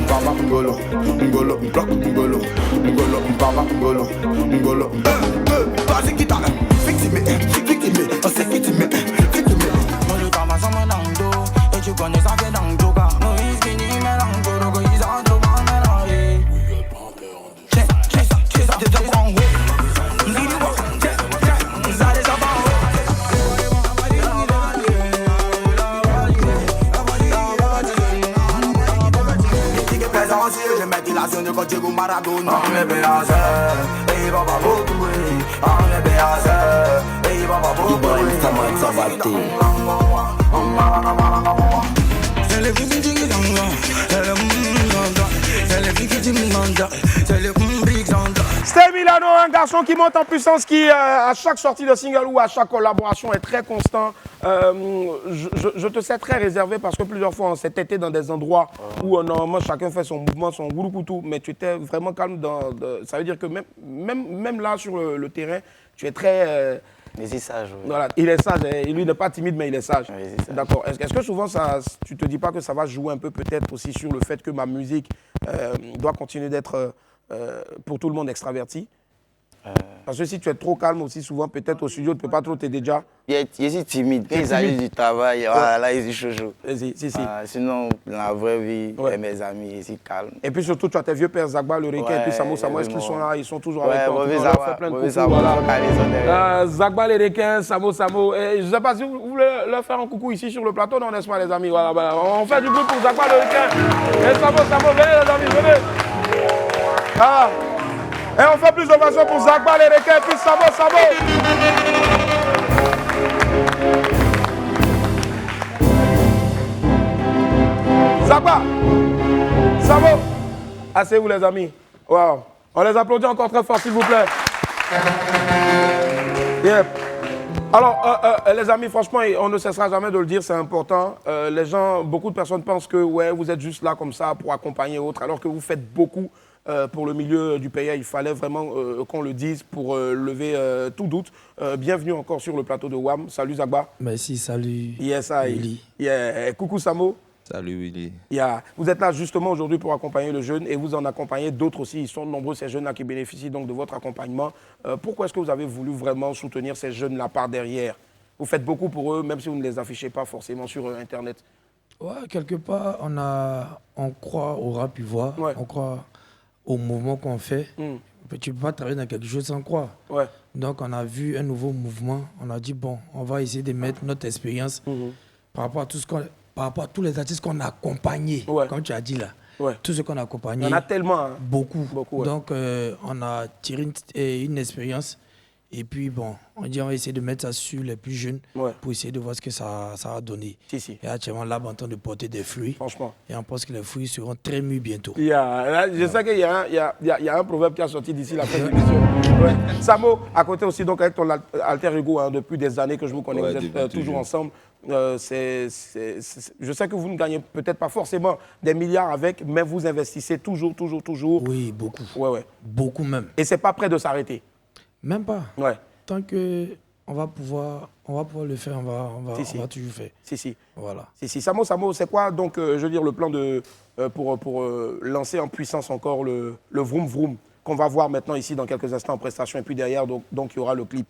Baba Ngolo, bloc Ngolo, Baba Ngolo, vas-y qui t'a victime, on sait victime, moi je commence à mon ando, et tu connais ça fait dans le joga, moi il skinny mais l'ango, donc ils ont trop mal mélangé. Je mets la zone de Diego Maradona. On est béassé, et il va pas beaucoup. On est béassé, et il va pas beaucoup. Ibrahim Fama Diabaté. C'est les filles qui t'envoient, c'est les filles qui t'envoient, c'est les filles qui t'envoient. Stay Milano, un garçon qui monte en puissance, qui à chaque sortie de single ou à chaque collaboration est très constant. Je te sais très réservé parce que plusieurs fois on s'est têté dans des endroits où normalement chacun fait son mouvement, son groupe tout, mais tu étais vraiment calme. Ça veut dire que même là sur le terrain, tu es très... Mais c'est sage. Oui. Voilà, il est sage. Et lui n'est pas timide, mais il est sage. Oui, d'accord. Est-ce que souvent, tu ne te dis pas que ça va jouer un peu peut-être aussi sur le fait que ma musique doit continuer d'être pour tout le monde extravertie? Parce que si tu es trop calme aussi, souvent, peut-être au studio, tu ne peux pas trop t'aider déjà. Il est timide. Quand ils arrivent du travail, là, ils sont chouchou. Sinon, dans la vraie vie, mes amis, ils sont calmes. Et puis surtout, tu as tes vieux pères Zagba, le Requin, et puis Samo, est-ce qu'ils sont là? Ils sont toujours avec toi. Zagba, les Requins, Samo. Je ne sais pas si vous voulez leur faire un coucou ici sur le plateau, non, n'est-ce pas, les amis? Voilà, on fait du bruit pour Zagba, le Requin. Et Samo, venez, les amis, venez. Ah. Et on fait plus de façon pour Zagba, les Requins, puis Samo. Zagba, Samo. Asseyez-vous, les amis. Wow. On les applaudit encore très fort, s'il vous plaît. Yep. Alors, les amis, franchement, on ne cessera jamais de le dire, c'est important. Les gens, beaucoup de personnes pensent que ouais, vous êtes juste là comme ça pour accompagner autres, alors que vous faites beaucoup. Pour le milieu du pays, il fallait vraiment qu'on le dise pour lever tout doute. Bienvenue encore sur le plateau de WAM. Salut Zagba. Merci, salut Willy. Coucou Samo. Salut Willy. Vous êtes là justement aujourd'hui pour accompagner le jeune et vous en accompagnez d'autres aussi. Ils sont nombreux ces jeunes-là qui bénéficient donc de votre accompagnement. Pourquoi est-ce que vous avez voulu vraiment soutenir ces jeunes-là par derrière? Vous faites beaucoup pour eux, même si vous ne les affichez pas forcément sur Internet. Ouais, quelque part, on croit au rap ivoire, on croit au mouvement qu'on fait. Tu ne peux pas travailler dans quelque chose sans croire. Donc, on a vu un nouveau mouvement. On a dit, bon, on va essayer de mettre notre expérience par rapport à tous les artistes qu'on a accompagnés, comme tu as dit là. Tous ceux qu'on a accompagnés. Il y en a tellement. Hein. Beaucoup. Donc, on a tiré une expérience. Et puis, bon, on va essayer de mettre ça sur les plus jeunes pour essayer de voir ce que ça va donner. Et actuellement, là, on est en train de porter des fruits. Franchement. Et on pense que les fruits seront très mûrs bientôt. Je sais qu'il y a un proverbe qui a sorti d'ici la fin de l'émission. Samo, à côté aussi, donc, avec ton alter ego, hein, depuis des années que je vous connais, vous êtes toujours ensemble. Je sais que vous ne gagnez peut-être pas forcément des milliards avec, mais vous investissez toujours. Oui, beaucoup. Beaucoup même. Et ce n'est pas prêt de s'arrêter. Même pas. Tant qu'on va pouvoir le faire, on va toujours faire. Voilà. Samo, c'est quoi donc, je veux dire, le plan pour lancer en puissance encore le Vroom Vroom qu'on va voir maintenant ici dans quelques instants en prestation et puis derrière, donc il y aura le clip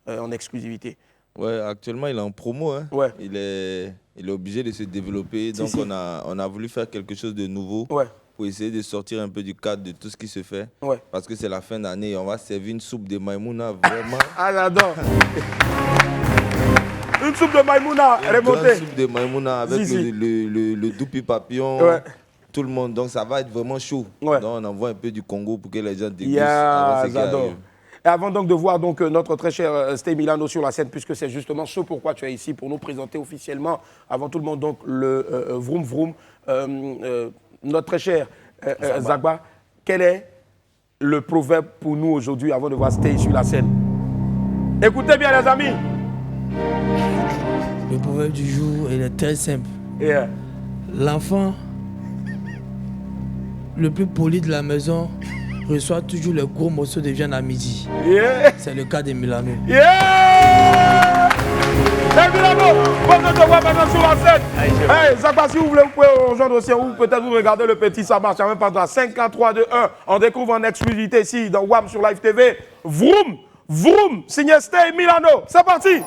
en exclusivité. Ouais, actuellement il est en promo. Hein. Il est obligé de se développer, donc on a voulu faire quelque chose de nouveau. Pour essayer de sortir un peu du cadre de tout ce qui se fait. Parce que c'est la fin d'année et on va servir une soupe de Maïmouna, vraiment. Ah, j'adore. Une soupe de Maïmouna remontée. Une soupe de Maïmouna avec le doupi papillon. Ouais. Tout le monde. Donc ça va être vraiment chaud. Ouais. Donc on envoie un peu du Congo pour que les gens dégustent. J'adore. Et avant donc de voir donc notre très cher Stay Milano sur la scène, puisque c'est justement ce pourquoi tu es ici, pour nous présenter officiellement, avant tout le monde, donc le Vroom Vroom, notre très cher Zagba, quel est le proverbe pour nous aujourd'hui avant de voir Stay sur la scène? Écoutez bien les amis. Le proverbe du jour, il est très simple. Yeah. L'enfant le plus poli de la maison reçoit toujours le gros morceau de viande à midi. Yeah. C'est le cas de Milano. Yeah! Hey Milano, bonne te voir maintenant sur la scène. Hey, Zagba, si vous voulez, vous pouvez rejoindre aussi, ou peut-être vous regardez le petit, ça marche, même pas dans 5, 4, 3, 2, 1. On découvre en exclusivité ici dans WAM sur Live TV. Vroom, vroom, signé Stay Milano. C'est parti!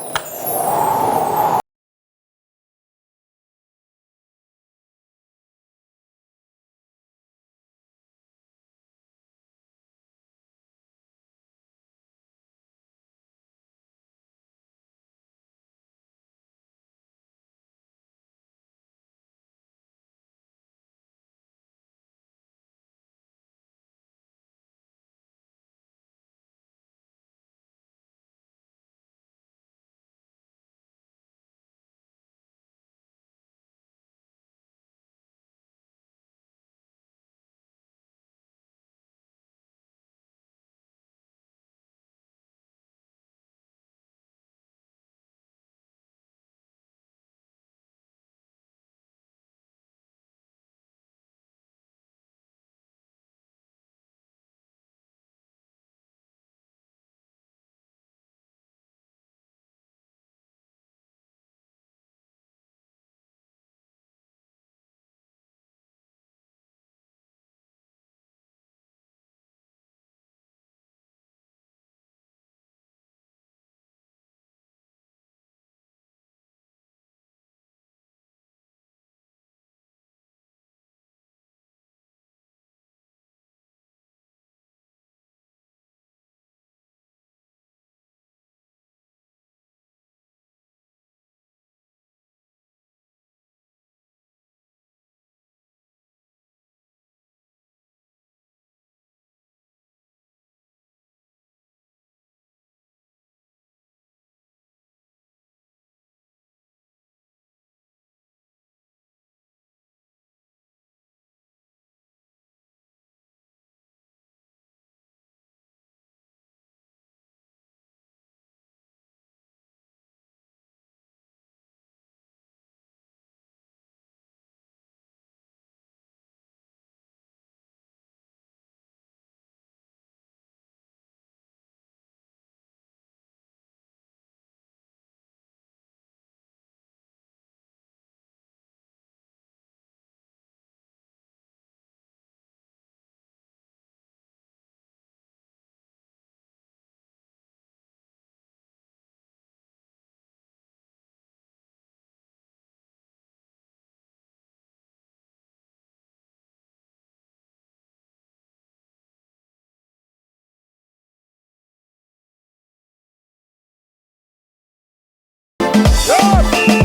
Yo!